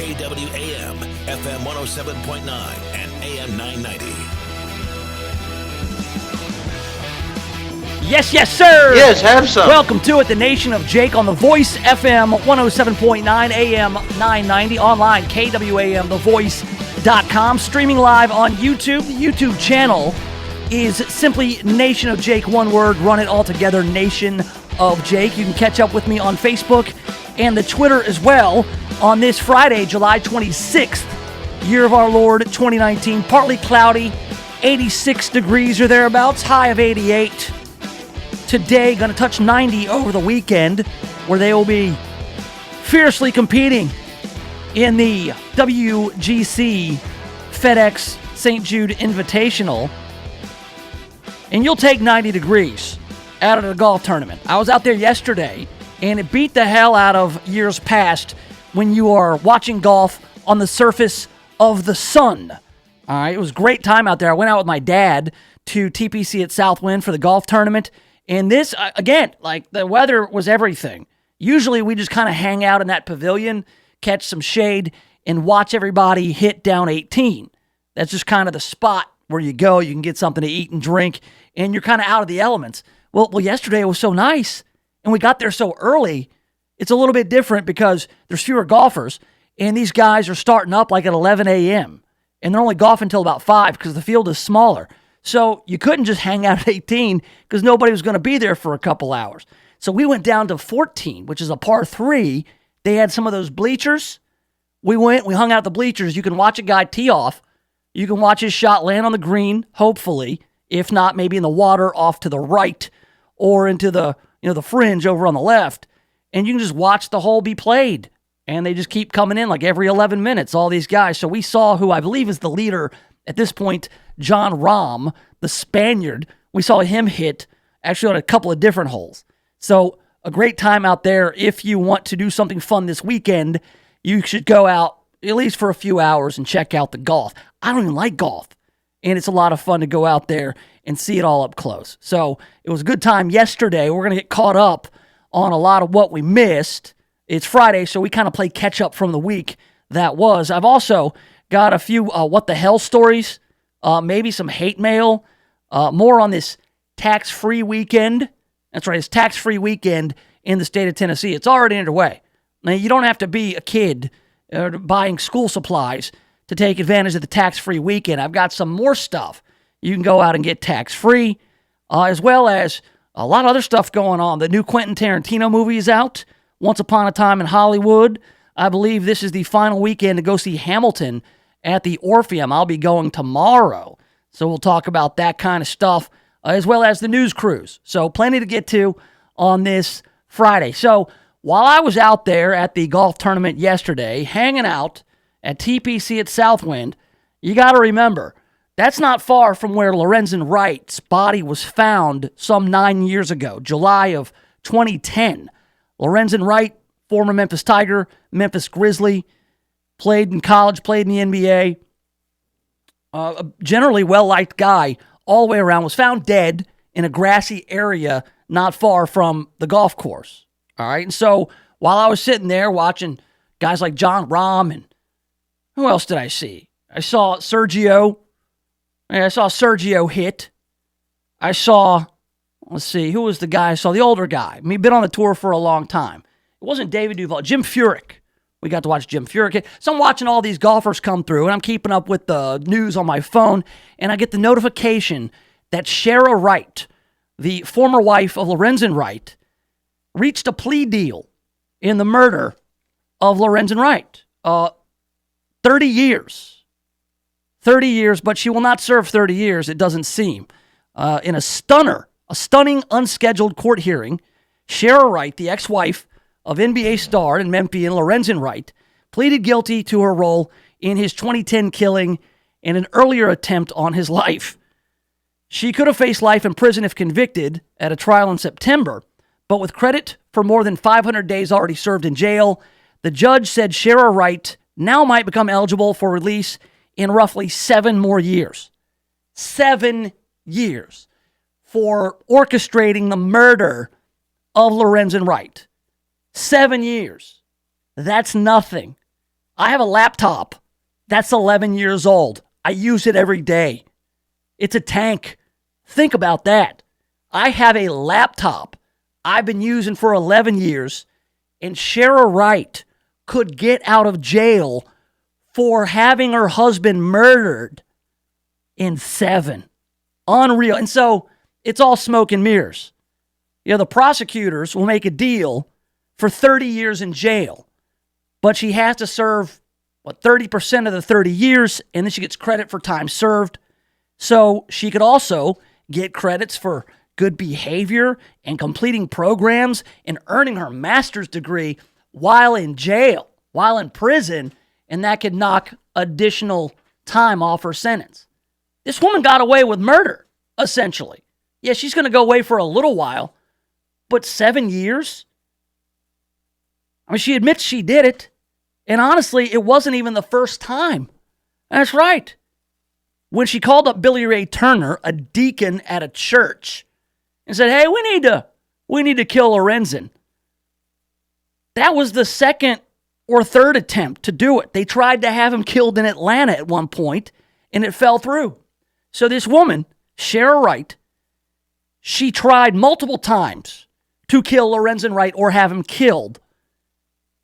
KWAM, FM 107.9 and AM 990. Yes, yes, sir. Yes, have some. Welcome to it, the Nation of Jake on the Voice, FM 107.9, AM 990, online, KWAMTheVoice.com, streaming live on YouTube. The YouTube channel is simply Nation of Jake, one word, run it all together, Nation of Jake. You can catch up with me on Facebook and the Twitter as well on this Friday, July 26th, year of our Lord 2019. Partly cloudy, 86 degrees or thereabouts, high of 88. Today, going to touch 90 over the weekend, where they will be fiercely competing in the WGC FedEx St. Jude Invitational. And you'll take 90 degrees out of the golf tournament. I was out there yesterday, and it beat the hell out of years past when you are watching golf on the surface of the sun. All right, it was a great time out there. I went out with my dad to TPC at Southwind for the golf tournament. And this, again, like the weather was everything. Usually we just kind of hang out in that pavilion, catch some shade, and watch everybody hit down 18. That's just kind of the spot where you go. You can get something to eat and drink, and you're kind of out of the elements. Well, yesterday it was so nice, and we got there so early. It's a little bit different because there's fewer golfers, and these guys are starting up like at 11 a.m., and they're only golfing until about 5 because the field is smaller. So you couldn't just hang out at 18 because nobody was going to be there for a couple hours. So we went down to 14, which is a par 3. They had some of those bleachers. We hung out at the bleachers. You can watch a guy tee off. You can watch his shot land on the green, hopefully. If not, maybe in the water off to the right or into the fringe over on the left. And you can just watch the hole be played. And they just keep coming in like every 11 minutes, all these guys. So we saw who I believe is the leader at this point, John Rahm, the Spaniard. We saw him hit actually on a couple of different holes. So a great time out there. If you want to do something fun this weekend, you should go out at least for a few hours and check out the golf. I don't even like golf, and it's a lot of fun to go out there and see it all up close. So it was a good time yesterday. We're going to get caught up on a lot of what we missed. It's Friday, so we kind of play catch up from the week that was. I've also got a few what the hell stories, maybe some hate mail, more on this tax-free weekend. That's right, it's tax-free weekend in the state of Tennessee. It's already underway. Now, you don't have to be a kid buying school supplies to take advantage of the tax-free weekend. I've got some more stuff. You can go out and get tax-free, as well as a lot of other stuff going on. The new Quentin Tarantino movie is out, Once Upon a Time in Hollywood. I believe this is the final weekend to go see Hamilton at the Orpheum. I'll be going tomorrow, so we'll talk about that kind of stuff, as well as the news cruise. So plenty to get to on this Friday. So while I was out there at the golf tournament yesterday, hanging out at TPC at Southwind, you got to remember, that's not far from where Lorenzen Wright's body was found some 9 years ago, July of 2010. Lorenzen Wright, former Memphis Tiger, Memphis Grizzly, played in college, played in the NBA. A generally well-liked guy all the way around, was found dead in a grassy area not far from the golf course. All right, and so while I was sitting there watching guys like John Rahm and who else did I see? I saw Sergio. I saw Sergio hit. I saw, let's see, who was the guy? I saw the older guy. I mean, he'd been on the tour for a long time. It wasn't David Duval, Jim Furyk. We got to watch Jim Furyk. So I'm watching all these golfers come through, and I'm keeping up with the news on my phone, and I get the notification that Shara Wright, the former wife of Lorenzen Wright, reached a plea deal in the murder of Lorenzen Wright. 30 years. 30 years, but she will not serve 30 years, it doesn't seem. In a stunning unscheduled court hearing, Shara Wright, the ex-wife of NBA star and Memphian Lorenzen Wright, pleaded guilty to her role in his 2010 killing and an earlier attempt on his life. She could have faced life in prison if convicted at a trial in September, but with credit for more than 500 days already served in jail, the judge said Shara Wright now might become eligible for release in roughly 7 more years. 7 years for orchestrating the murder of Lorenzen Wright. 7 years. That's nothing. I have a laptop that's 11 years old. I use it every day. It's a tank. Think about that. I have a laptop I've been using for 11 years, and Shara Wright could get out of jail for having her husband murdered in 7. Unreal. And so it's all smoke and mirrors. The prosecutors will make a deal for 30 years in jail, but she has to serve, 30% of the 30 years, and then she gets credit for time served. So she could also get credits for good behavior and completing programs and earning her master's degree while in jail, while in prison, and that could knock additional time off her sentence. This woman got away with murder, essentially. Yeah, she's going to go away for a little while, but 7 years? I mean, she admits she did it, and honestly, it wasn't even the first time. That's right. When she called up Billy Ray Turner, a deacon at a church, and said, hey, we need to kill Lorenzen. That was the second or third attempt to do it. They tried to have him killed in Atlanta at one point, and it fell through. So this woman, Shara Wright, she tried multiple times to kill Lorenzen Wright or have him killed.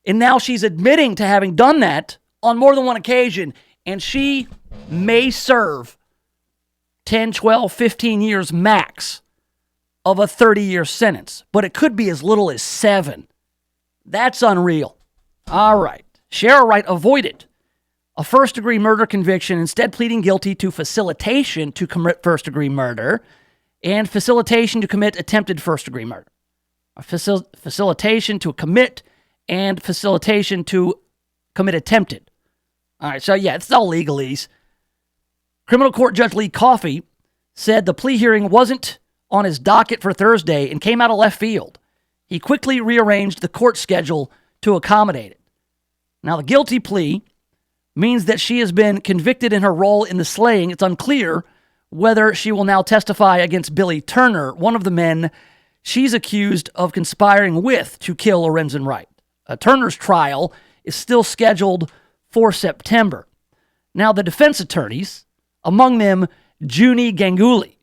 And now she's admitting to having done that on more than one occasion, and she may serve 10, 12, 15 years max of a 30-year sentence, but it could be as little as 7. That's unreal. All right. Shara Wright avoided a first-degree murder conviction, instead pleading guilty to facilitation to commit first-degree murder and facilitation to commit attempted first-degree murder. Facilitation to commit and facilitation to commit attempted. All right, so yeah, it's all legalese. Criminal Court Judge Lee Coffey said the plea hearing wasn't on his docket for Thursday and came out of left field. He quickly rearranged the court schedule to accommodate it. Now, the guilty plea means that she has been convicted in her role in the slaying. It's unclear whether she will now testify against Billy Turner, one of the men she's accused of conspiring with to kill Lorenzen Wright. Turner's trial is still scheduled for September. Now, the defense attorneys, among them Junie Ganguly,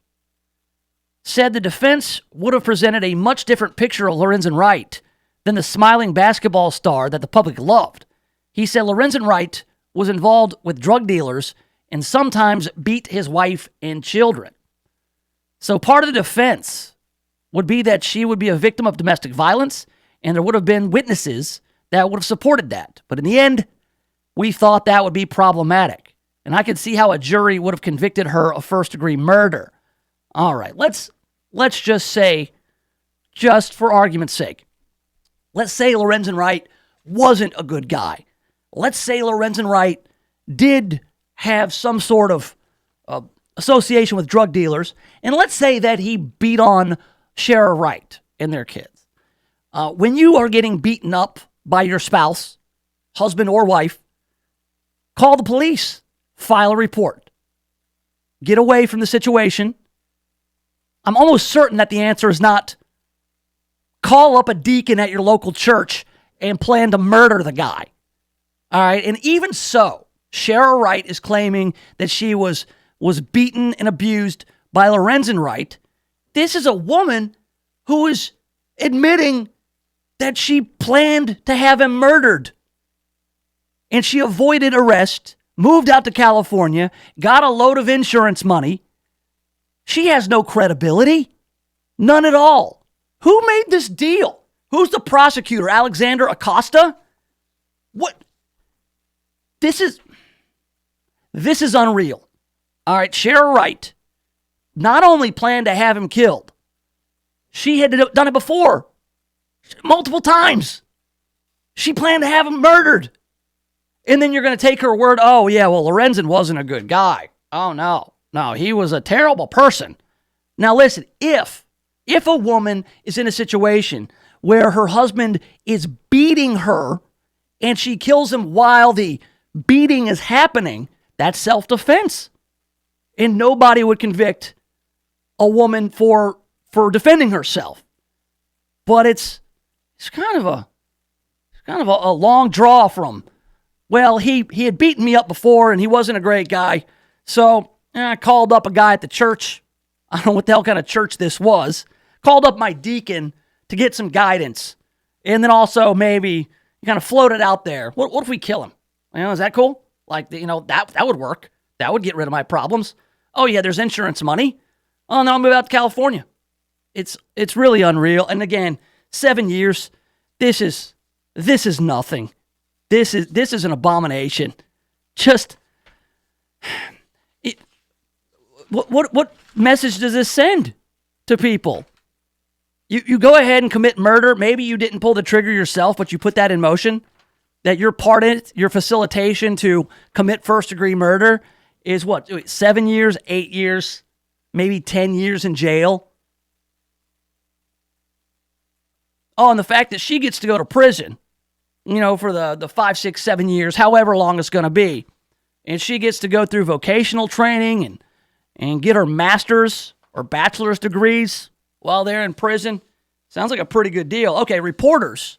said the defense would have presented a much different picture of Lorenzen Wright than the smiling basketball star that the public loved. He said Lorenzen Wright was involved with drug dealers and sometimes beat his wife and children. So part of the defense would be that she would be a victim of domestic violence, and there would have been witnesses that would have supported that. But in the end, we thought that would be problematic. And I could see how a jury would have convicted her of first-degree murder. All right, let's just say, just for argument's sake, let's say Lorenzen Wright wasn't a good guy. Let's say Lorenzen Wright did have some sort of association with drug dealers, and let's say that he beat on Shara Wright and their kids. When you are getting beaten up by your spouse, husband or wife, call the police, file a report, get away from the situation. I'm almost certain that the answer is not call up a deacon at your local church and plan to murder the guy. All right. And even so, Shara Wright is claiming that she was beaten and abused by Lorenzen Wright. This is a woman who is admitting that she planned to have him murdered. And she avoided arrest, moved out to California, got a load of insurance money. She has no credibility. None at all. Who made this deal? Who's the prosecutor? Alexander Acosta? What? This is unreal. All right, Shara Wright not only planned to have him killed, she had done it before, multiple times. She planned to have him murdered. And then you're going to take her word, oh, yeah, well, Lorenzen wasn't a good guy. Oh, no, he was a terrible person. Now, listen, if a woman is in a situation where her husband is beating her and she kills him while the beating is happening, that's self-defense. And nobody would convict a woman for defending herself. But it's kind of a long draw from Well, he had beaten me up before, and he wasn't a great guy. So I called up a guy at the church. I don't know what the hell kind of church this was. Called up my deacon to get some guidance. And then also maybe kind of floated out there. What if we kill him? Is that cool? Like, that would work. That would get rid of my problems. Oh, yeah, there's insurance money. Oh, no, I'll move out to California. It's really unreal. And again, 7 years. This is nothing. This is an abomination. Just what message does this send to people? You go ahead and commit murder. Maybe you didn't pull the trigger yourself, but you put that in motion. That your part in it, your facilitation to commit first-degree murder is what? 7 years, 8 years, maybe 10 years in jail. Oh, and the fact that she gets to go to prison, for the 5, 6, 7 years, however long it's going to be. And she gets to go through vocational training and get her master's or bachelor's degrees while they're in prison. Sounds like a pretty good deal. Okay, reporters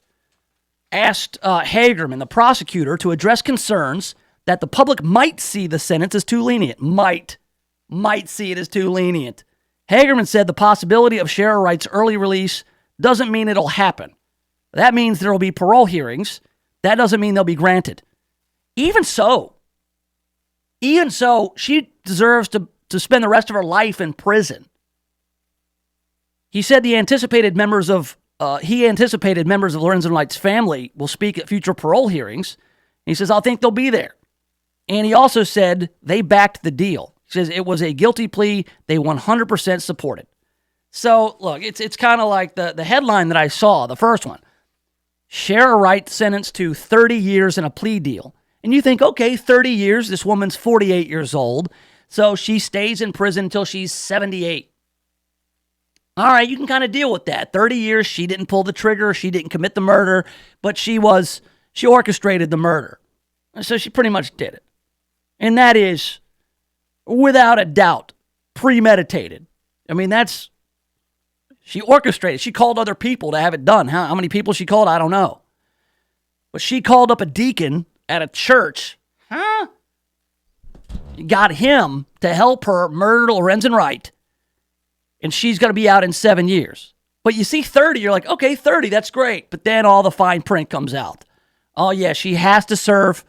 asked Hagerman, the prosecutor, to address concerns that the public might see the sentence as too lenient. Might see it as too lenient. Hagerman said the possibility of Shara Wright's early release doesn't mean it'll happen. That means there will be parole hearings. That doesn't mean they'll be granted. Even so, she deserves to spend the rest of her life in prison. He said he anticipated members of Lorenzen Wright's family will speak at future parole hearings. He says, I think they'll be there. And he also said they backed the deal. He says it was a guilty plea they 100% supported. So, look, it's kind of like the headline that I saw, the first one. Shara Wright sentenced to 30 years in a plea deal. And you think, okay, 30 years, this woman's 48 years old, so she stays in prison until she's 78. All right, you can kind of deal with that. 30 years, she didn't pull the trigger, she didn't commit the murder, but she orchestrated the murder. So she pretty much did it. And that is, without a doubt, premeditated. I mean, she orchestrated. She called other people to have it done. How many people she called, I don't know. But she called up a deacon at a church. Got him to help her murder Lorenzen Wright. And she's going to be out in 7 years. But you see 30, you're like, okay, 30, that's great. But then all the fine print comes out. Oh, yeah, she has to serve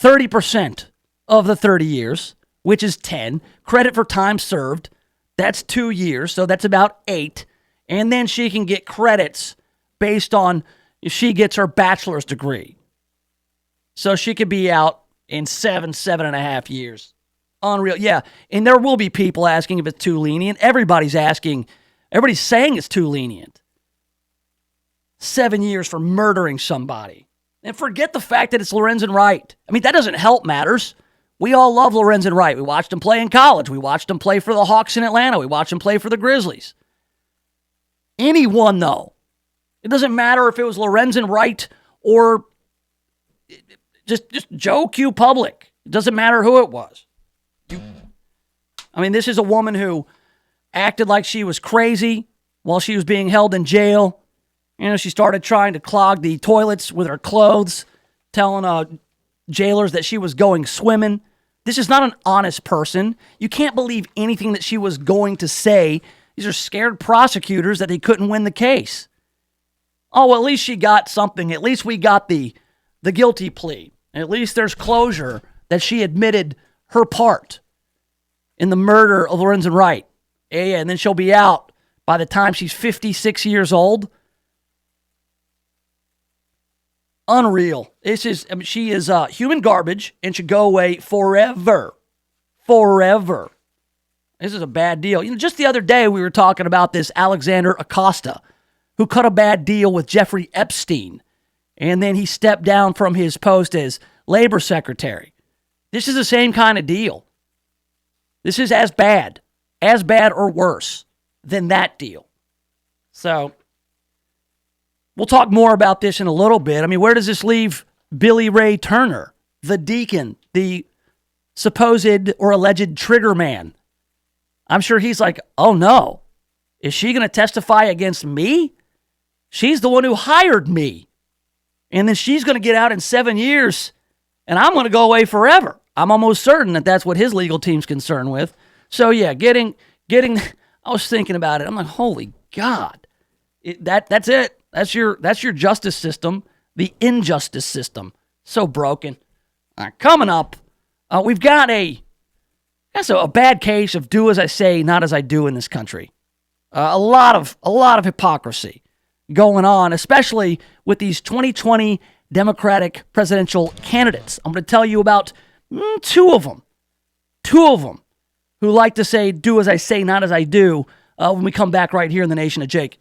30% of the 30 years, which is 10. Credit for time served, that's 2 years, so that's about 8. And then she can get credits based on if she gets her bachelor's degree. So she could be out in 7.5 years. Unreal. Yeah, and there will be people asking if it's too lenient. Everybody's saying it's too lenient. 7 years for murdering somebody. And forget the fact that it's Lorenzen Wright. I mean, that doesn't help matters. We all love Lorenzen Wright. We watched him play in college. We watched him play for the Hawks in Atlanta. We watched him play for the Grizzlies. Anyone, though. It doesn't matter if it was Lorenzen Wright or just Joe Q. Public. It doesn't matter who it was. This is a woman who acted like she was crazy while she was being held in jail. She started trying to clog the toilets with her clothes, telling jailers that she was going swimming. This is not an honest person. You can't believe anything that she was going to say. These are scared prosecutors that they couldn't win the case. Oh, well, at least she got something. At least we got the guilty plea. At least there's closure that she admitted her part in the murder of Lorenzen Wright. Yeah, and then she'll be out by the time she's 56 years old. Unreal. She is human garbage and should go away forever. Forever. This is a bad deal. Just the other day we were talking about this Alexander Acosta, who cut a bad deal with Jeffrey Epstein, and then he stepped down from his post as labor secretary. This is the same kind of deal. This is as bad or worse than that deal. So, we'll talk more about this in a little bit. Where does this leave Billy Ray Turner, the deacon, the supposed or alleged trigger man? I'm sure he's like, oh no, is she going to testify against me? She's the one who hired me. And then she's going to get out in 7 years And I'm going to go away forever. I'm almost certain that that's what his legal team's concerned with. So, yeah, getting. I was thinking about it. I'm like, holy God. That's it. That's your justice system, the injustice system. So broken. All right, coming up, we've got a bad case of do as I say, not as I do in this country. A lot of hypocrisy going on, especially with these 2020 Democratic presidential candidates. I'm going to tell you about two of them who like to say do as I say, not as I do when we come back right here in the Nation of Jake.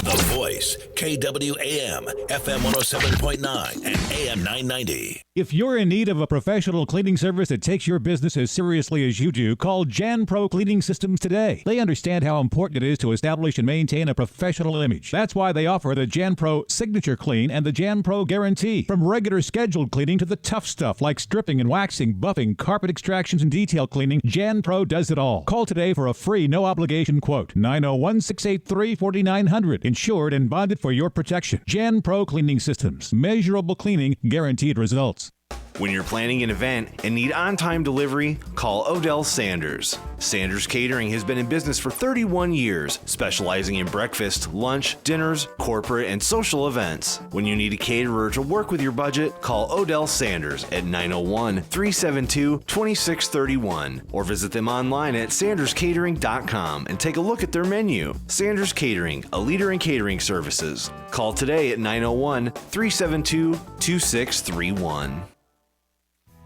The Voice, KWAM, FM 107.9 and AM 990. If you're in need of a professional cleaning service that takes your business as seriously as you do, call Jan Pro Cleaning Systems today. They understand how important it is to establish and maintain a professional image. That's why they offer the Jan Pro Signature Clean and the Jan Pro Guarantee. From regular scheduled cleaning to the tough stuff like stripping and waxing, buffing, carpet extractions, and detail cleaning, Jan Pro does it all. Call today for a free, no-obligation quote. 901-683-4900. Insured and bonded for your protection. Jan Pro Cleaning Systems. Measurable cleaning, guaranteed results. When you're planning an event and need on-time delivery, call Odell Sanders. Sanders Catering has been in business for 31 years, specializing in breakfast, lunch, dinners, corporate, and social events. When you need a caterer to work with your budget, call Odell Sanders at 901-372-2631 or visit them online at sanderscatering.com and take a look at their menu. Sanders Catering, a leader in catering services. Call today at 901-372-2631.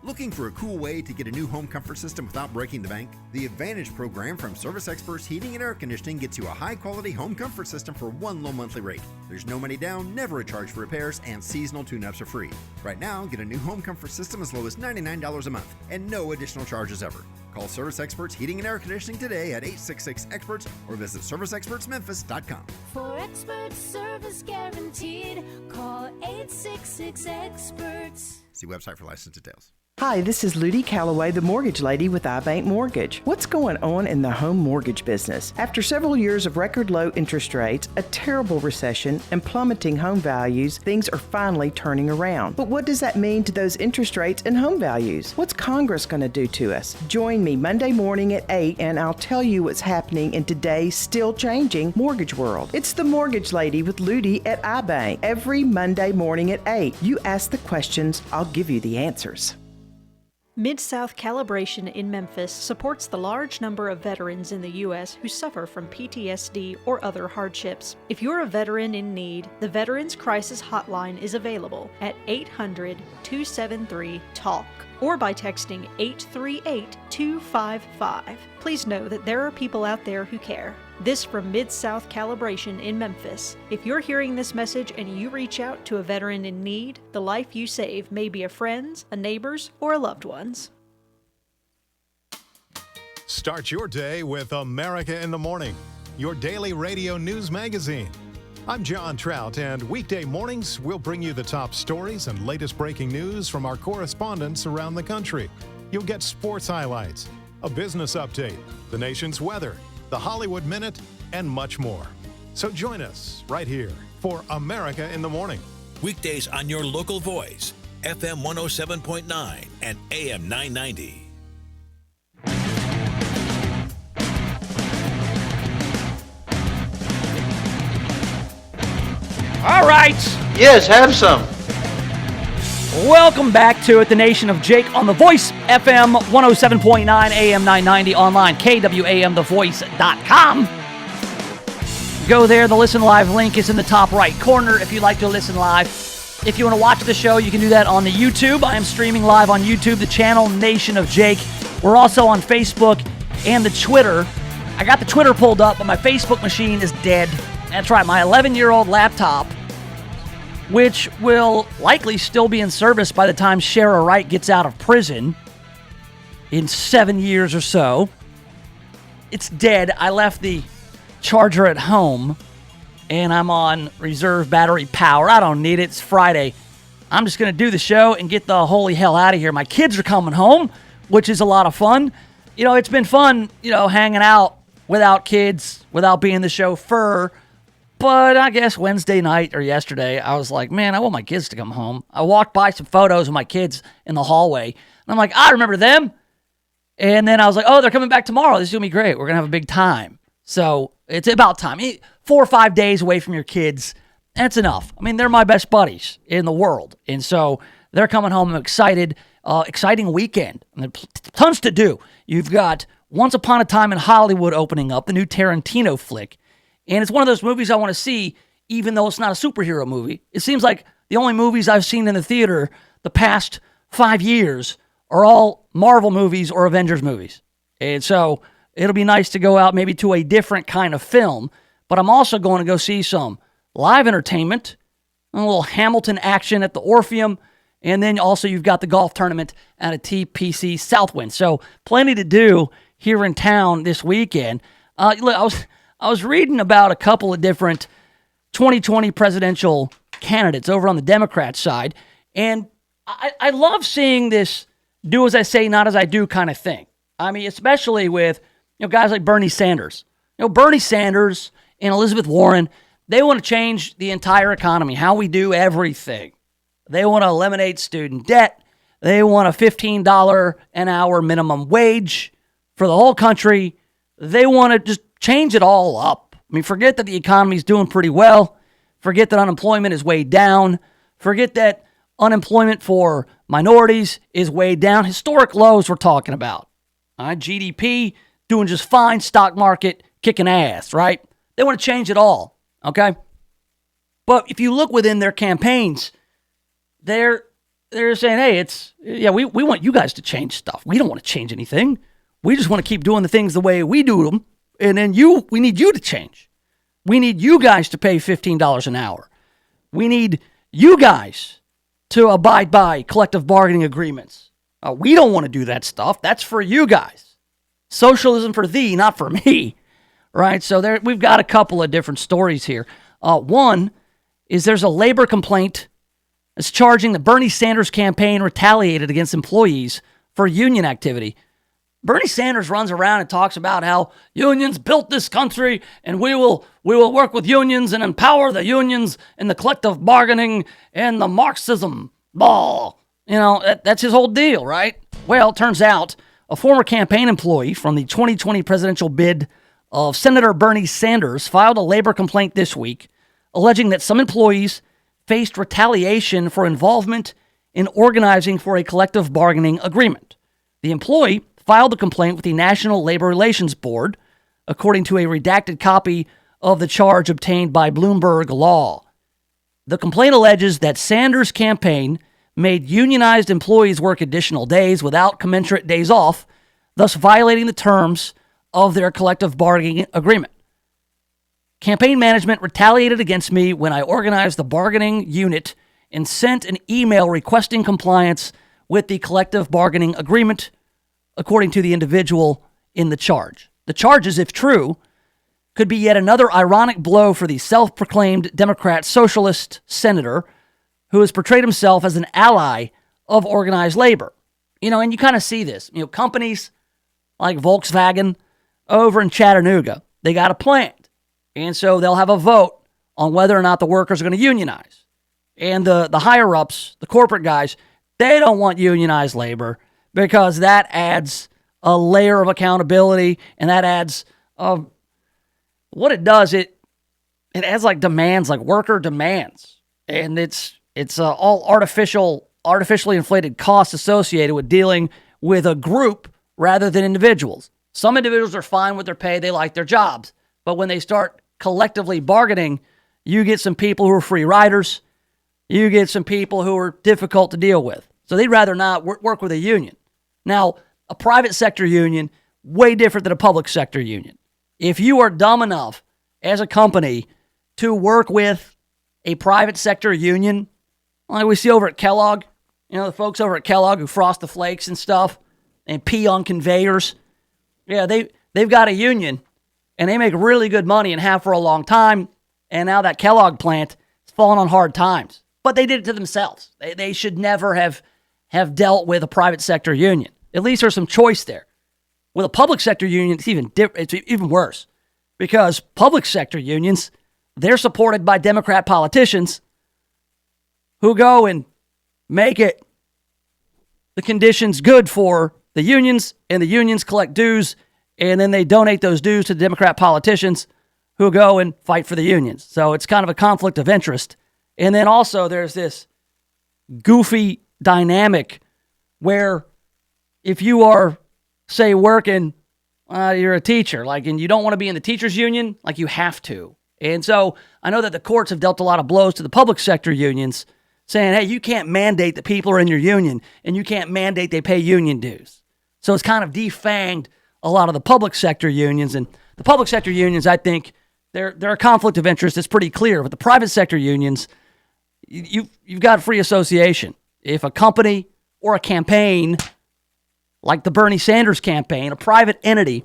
Looking for a cool way to get a new home comfort system without breaking the bank? The Advantage program from Service Experts Heating and Air Conditioning gets you a high-quality home comfort system for one low monthly rate. There's no money down, never a charge for repairs, and seasonal tune-ups are free. Right now, get a new home comfort system as low as $99 a month and no additional charges ever. Call Service Experts Heating and Air Conditioning today at 866-EXPERTS or visit ServiceExpertsMemphis.com. For expert service guaranteed, call 866-EXPERTS. See website for license details. Hi, this is Ludi Calloway, the mortgage lady with iBank Mortgage. What's going on in the home mortgage business? After several years of record low interest rates, a terrible recession, and plummeting home values, things are finally turning around. But what does that mean to those interest rates and home values? What's Congress going to do to us? Join me Monday morning at 8 and I'll tell you what's happening in today's still changing mortgage world. It's the mortgage lady with Ludi at iBank. Every Monday morning at 8. You ask the questions, I'll give you the answers. Mid-South Calibration in Memphis supports the large number of veterans in the U.S. who suffer from PTSD or other hardships. If you're a veteran in need, the Veterans Crisis Hotline is available at 800-273-TALK or by texting 838-255. Please know that there are people out there who care. This from Mid-South Calibration in Memphis. If you're hearing this message and you reach out to a veteran in need, the life you save may be a friend's, a neighbor's, or a loved one's. Start your day with America in the Morning, your daily radio news magazine. I'm John Trout, and weekday mornings we'll bring you the top stories and latest breaking news from our correspondents around the country. You'll get sports highlights, a business update, the nation's weather, the Hollywood Minute, and much more. So join us right here for America in the Morning. Weekdays on your local voice, FM 107.9 and AM 990. All right. Yes, have some. Welcome back to it, the Nation of Jake on The Voice, FM 107.9, AM 990, online, KWAMTheVoice.com. Go there, the Listen Live link is in the top right corner if you'd like to listen live. If you want to watch the show, you can do that on the YouTube. I am streaming live on YouTube, the channel Nation of Jake. We're also on Facebook and the Twitter. I got the Twitter pulled up, but my Facebook machine is dead. That's right, my 11-year-old laptop, which will likely still be in service by the time Shara Wright gets out of prison in 7 years or so. It's dead. I left the charger at home, and I'm on reserve battery power. I don't need it. It's Friday. I'm just going to do the show and get the holy hell out of here. My kids are coming home, which is a lot of fun. You know, it's been fun, hanging out without kids, without being the chauffeur, But I guess Wednesday night or yesterday, I was like, man, I want my kids to come home. I walked by some photos of my kids in the hallway, and I'm like, I remember them. And then I was like, oh, they're coming back tomorrow. This is going to be great. We're going to have a big time. So it's about time. 4 or 5 days away from your kids, that's enough. I mean, they're my best buddies in the world. And so they're coming home. I'm excited. Exciting weekend. And tons to do. You've got Once Upon a Time in Hollywood opening up, the new Tarantino flick. And it's one of those movies I want to see, even though it's not a superhero movie. It seems like the only movies I've seen in the theater the past 5 years are all Marvel movies or Avengers movies. And so it'll be nice to go out maybe to a different kind of film. But I'm also going to go see some live entertainment, a little Hamilton action at the Orpheum, and then also you've got the golf tournament at a TPC Southwind. So plenty to do here in town this weekend. Look, I was reading about a couple of different 2020 presidential candidates over on the Democrat side, and I love seeing this do as I say, not as I do kind of thing. I mean, especially with guys like Bernie Sanders. Bernie Sanders and Elizabeth Warren, they want to change the entire economy, how we do everything. They want to eliminate student debt. They want a $15 an hour minimum wage for the whole country. They want to just change it all up. I mean, forget that the economy's doing pretty well. Forget that unemployment is way down. Forget that unemployment for minorities is way down. Historic lows we're talking about. All right, GDP doing just fine. Stock market kicking ass, right? They want to change it all, okay? But if you look within their campaigns, they're saying, hey, we want you guys to change stuff. We don't want to change anything. We just want to keep doing the things the way we do them. And then we need you to change. We need you guys to pay $15 an hour. We need you guys to abide by collective bargaining agreements. We don't want to do that stuff. That's for you guys. Socialism for thee, not for me. Right? So we've got a couple of different stories here. One is there's a labor complaint that's charging the Bernie Sanders campaign retaliated against employees for union activity. Bernie Sanders runs around and talks about how unions built this country and we will work with unions and empower the unions and the collective bargaining and the Marxism ball. That's his whole deal, right? Well, it turns out a former campaign employee from the 2020 presidential bid of Senator Bernie Sanders filed a labor complaint this week alleging that some employees faced retaliation for involvement in organizing for a collective bargaining agreement. The employee filed the complaint with the National Labor Relations Board, according to a redacted copy of the charge obtained by Bloomberg Law. The complaint alleges that Sanders' campaign made unionized employees work additional days without commensurate days off, thus violating the terms of their collective bargaining agreement. Campaign management retaliated against me when I organized the bargaining unit and sent an email requesting compliance with the collective bargaining agreement, according to the individual in the charge. The charges, if true, could be yet another ironic blow for the self-proclaimed Democrat socialist senator who has portrayed himself as an ally of organized labor. And you kind of see this. Companies like Volkswagen over in Chattanooga, they got a plant. And so they'll have a vote on whether or not the workers are going to unionize. And the higher-ups, the corporate guys, they don't want unionized labor because that adds a layer of accountability, and that adds what it does. It adds like demands, like worker demands, and it's all artificially inflated costs associated with dealing with a group rather than individuals. Some individuals are fine with their pay; they like their jobs, but when they start collectively bargaining, you get some people who are free riders, you get some people who are difficult to deal with. So they'd rather not work with a union. Now, a private sector union, way different than a public sector union. If you are dumb enough as a company to work with a private sector union, like we see over at Kellogg, the folks over at Kellogg who frost the flakes and stuff and pee on conveyors, they've got a union and they make really good money and have for a long time, and now that Kellogg plant is falling on hard times. But they did it to themselves. They should never have dealt with a private sector union. At least there's some choice there. With a public sector union, it's even worse, because public sector unions, they're supported by Democrat politicians who go and make it the conditions good for the unions, and the unions collect dues, and then they donate those dues to the Democrat politicians who go and fight for the unions. So it's kind of a conflict of interest. And then also there's this goofy dynamic where if you are, say, working, you're a teacher, and you don't want to be in the teachers union, you have to. And so I know that the courts have dealt a lot of blows to the public sector unions, saying, hey, you can't mandate that people are in your union, and you can't mandate they pay union dues. So it's kind of defanged a lot of the public sector unions. And the public sector unions, I think, they're a conflict of interest. It's pretty clear. But the private sector unions, you've got free association. If a company or a campaign, like the Bernie Sanders campaign, a private entity,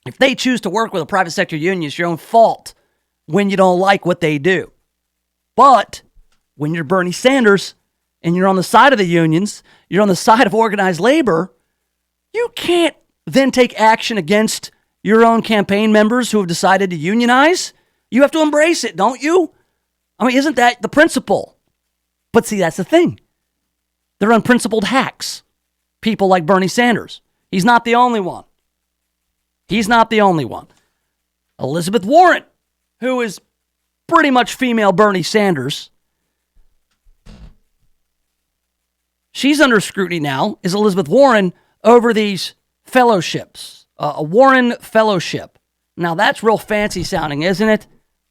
if they choose to work with a private sector union, it's your own fault when you don't like what they do. But when you're Bernie Sanders and you're on the side of the unions, you're on the side of organized labor, you can't then take action against your own campaign members who have decided to unionize. You have to embrace it, don't you? I mean, isn't that the principle? But see, that's the thing. They're unprincipled hacks. People like Bernie Sanders. He's not the only one. He's not the only one. Elizabeth Warren, who is pretty much female Bernie Sanders, she's under scrutiny now, is Elizabeth Warren, over these fellowships. A Warren Fellowship. Now, that's real fancy sounding, isn't it?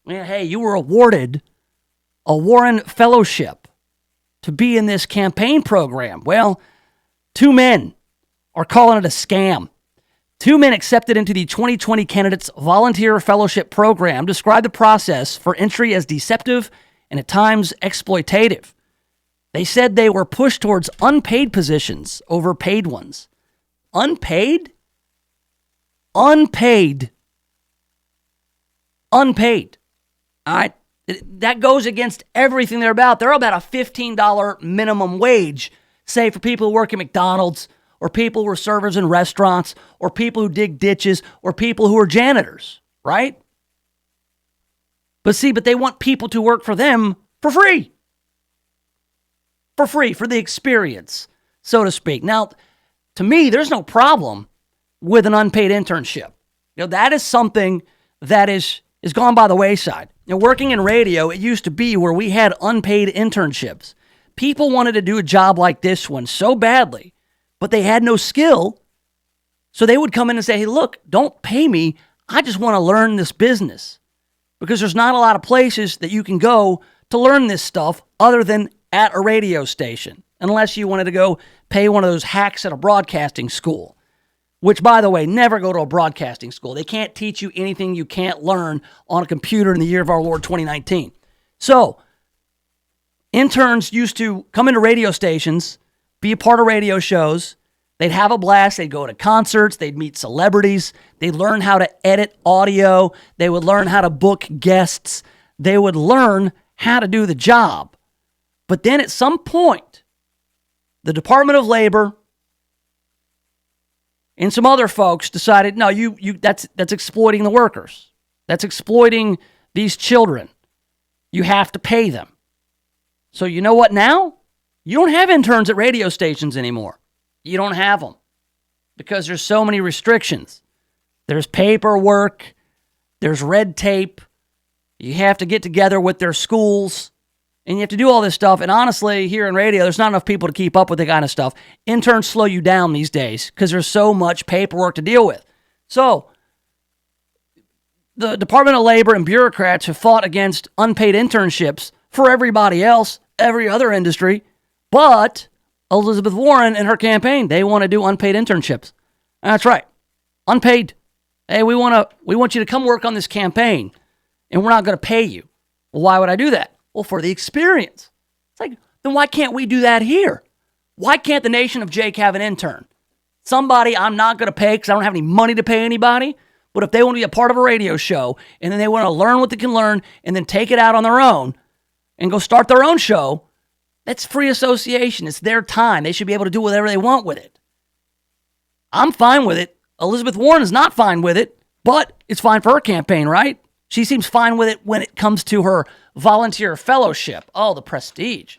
Yeah, hey, you were awarded a Warren Fellowship to be in this campaign program. Well, 2 men are calling it a scam. 2 men accepted into the 2020 Candidates Volunteer Fellowship Program described the process for entry as deceptive and at times exploitative. They said they were pushed towards unpaid positions over paid ones. Unpaid? Unpaid. Unpaid. All right? That goes against everything they're about. They're about a $15 minimum wage, say, for people who work at McDonald's, or people who are servers in restaurants, or people who dig ditches, or people who are janitors, right? But they want people to work for them for free. For free, for the experience, so to speak. Now, to me, there's no problem with an unpaid internship. That is something that is gone by the wayside. Working in radio, it used to be where we had unpaid internships. People wanted to do a job like this one so badly, but they had no skill. So they would come in and say, hey, look, don't pay me. I just want to learn this business. Because there's not a lot of places that you can go to learn this stuff other than at a radio station, unless you wanted to go pay one of those hacks at a broadcasting school, which, by the way, never go to a broadcasting school. They can't teach you anything you can't learn on a computer in the year of our Lord 2019. So interns used to come into radio stations, be a part of radio shows. They'd have a blast. They'd go to concerts. They'd meet celebrities. They'd learn how to edit audio. They would learn how to book guests. They would learn how to do the job. But then at some point, the Department of Labor and some other folks decided, no, that's exploiting the workers. That's exploiting these children. You have to pay them. So you know what now? You don't have interns at radio stations anymore. You don't have them because there's so many restrictions. There's paperwork. There's red tape. You have to get together with their schools. And you have to do all this stuff. And honestly, here in radio, there's not enough people to keep up with that kind of stuff. Interns slow you down these days because there's so much paperwork to deal with. So the Department of Labor and bureaucrats have fought against unpaid internships for everybody else, every other industry. But Elizabeth Warren and her campaign, they want to do unpaid internships. That's right. Unpaid. Hey, we want you to come work on this campaign, and we're not going to pay you. Well, why would I do that? Well, for the experience. It's like, then why can't we do that here? Why can't the nation of Jake have an intern? Somebody I'm not going to pay because I don't have any money to pay anybody. But if they want to be a part of a radio show and then they want to learn what they can learn and then take it out on their own and go start their own show, that's free association. It's their time. They should be able to do whatever they want with it. I'm fine with it. Elizabeth Warren is not fine with it, but it's fine for her campaign, right? She seems fine with it when it comes to her volunteer fellowship. Oh, the prestige.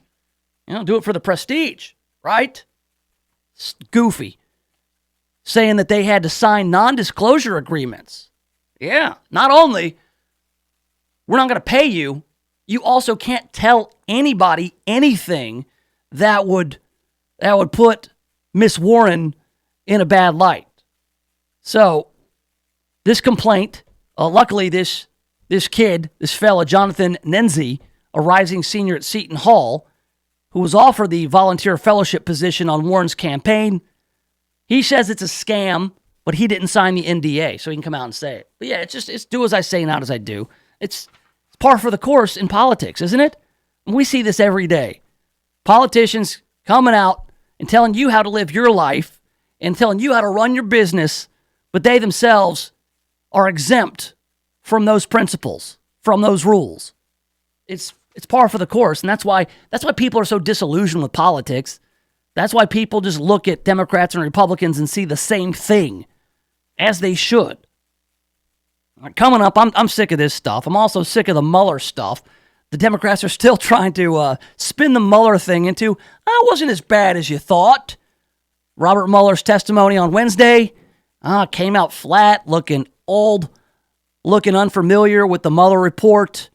Do it for the prestige, right? It's goofy. Saying that they had to sign non-disclosure agreements. Yeah, not only we're not going to pay you, you also can't tell anybody anything that would put Miss Warren in a bad light. So this complaint, luckily this fella, Jonathan Nenzi, a rising senior at Seton Hall, who was offered the volunteer fellowship position on Warren's campaign, he says it's a scam, but he didn't sign the NDA, so he can come out and say it. But yeah, it's do as I say, not as I do. It's par for the course in politics, isn't it? And we see this every day. Politicians coming out and telling you how to live your life and telling you how to run your business, but they themselves are exempt from those principles, from those rules. It's par for the course, and that's why people are so disillusioned with politics. That's why people just look at Democrats and Republicans and see the same thing, as they should. Coming up, I'm sick of this stuff. I'm also sick of the Mueller stuff. The Democrats are still trying to spin the Mueller thing into, it wasn't as bad as you thought. Robert Mueller's testimony on Wednesday came out flat, looking old, looking unfamiliar with the Mueller report.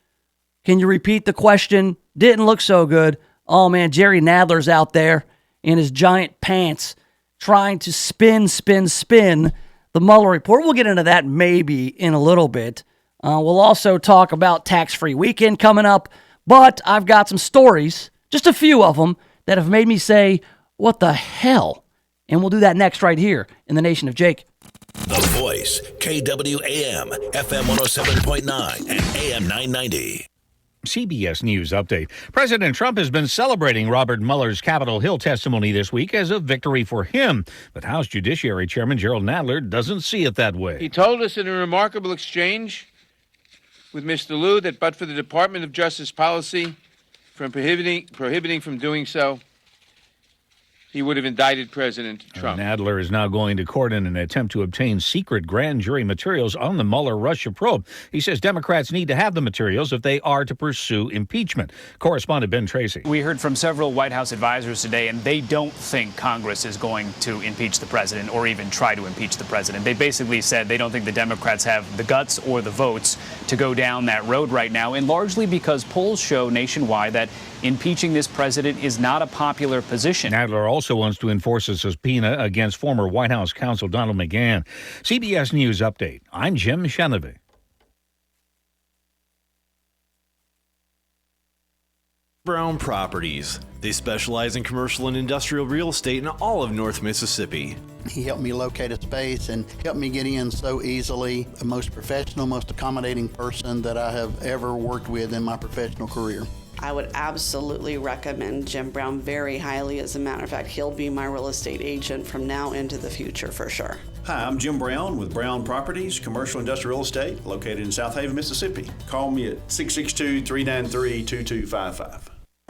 Can you repeat the question? Didn't look so good. Oh, man, Jerry Nadler's out there in his giant pants trying to spin the Mueller report. We'll get into that maybe in a little bit. We'll also talk about tax-free weekend coming up, but I've got some stories, just a few of them, that have made me say, what the hell? And we'll do that next right here in the Nation of Jake. The Voice, KWAM, FM 107.9 and AM 990. CBS News update. President Trump has been celebrating Robert Mueller's Capitol Hill testimony this week as a victory for him. But House Judiciary Chairman Gerald Nadler doesn't see it that way. He told us in a remarkable exchange with Mr. Liu that but for the Department of Justice policy from prohibiting from doing so, he would have indicted President Trump. Nadler is now going to court in an attempt to obtain secret grand jury materials on the Mueller-Russia probe. He says Democrats need to have the materials if they are to pursue impeachment. Correspondent Ben Tracy. We heard from several White House advisors today, and they don't think Congress is going to impeach the president or even try to impeach the president. They basically said they don't think the Democrats have the guts or the votes to go down that road right now, and largely because polls show nationwide that impeaching this president is not a popular position. Nadler also wants to enforce a subpoena against former White House counsel Donald McGahn. CBS News update. I'm Jim Chenevey. Brown Properties. They specialize in commercial and industrial real estate in all of North Mississippi. He helped me locate a space and helped me get in so easily. The most professional, most accommodating person that I have ever worked with in my professional career. I would absolutely recommend Jim Brown very highly. As a matter of fact, he'll be my real estate agent from now into the future for sure. Hi, I'm Jim Brown with Brown Properties, commercial industrial real estate located in South Haven, Mississippi. Call me at 662-393-2255.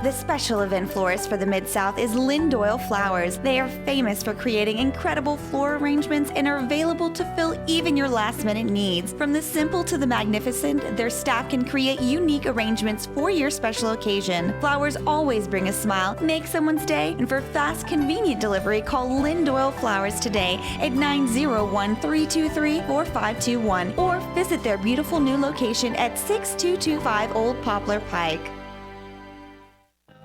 The special event florist for the Mid-South is Lynn Doyle Flowers. They are famous for creating incredible floral arrangements and are available to fill even your last-minute needs. From the simple to the magnificent, their staff can create unique arrangements for your special occasion. Flowers always bring a smile, make someone's day, and for fast, convenient delivery, call Lynn Doyle Flowers today at 901-323-4521 or visit their beautiful new location at 6225 Old Poplar Pike.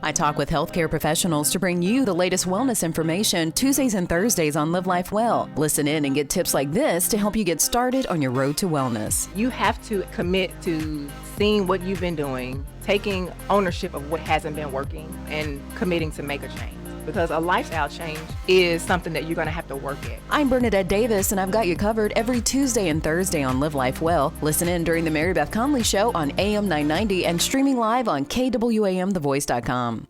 I talk with healthcare professionals to bring you the latest wellness information Tuesdays and Thursdays on Live Life Well. Listen in and get tips like this to help you get started on your road to wellness. You have to commit to seeing what you've been doing, taking ownership of what hasn't been working, and committing to make a change. Because a lifestyle change is something that you're going to have to work at. I'm Bernadette Davis, and I've got you covered every Tuesday and Thursday on Live Life Well. Listen in during the Mary Beth Conley Show on AM 990 and streaming live on KWAMTheVoice.com.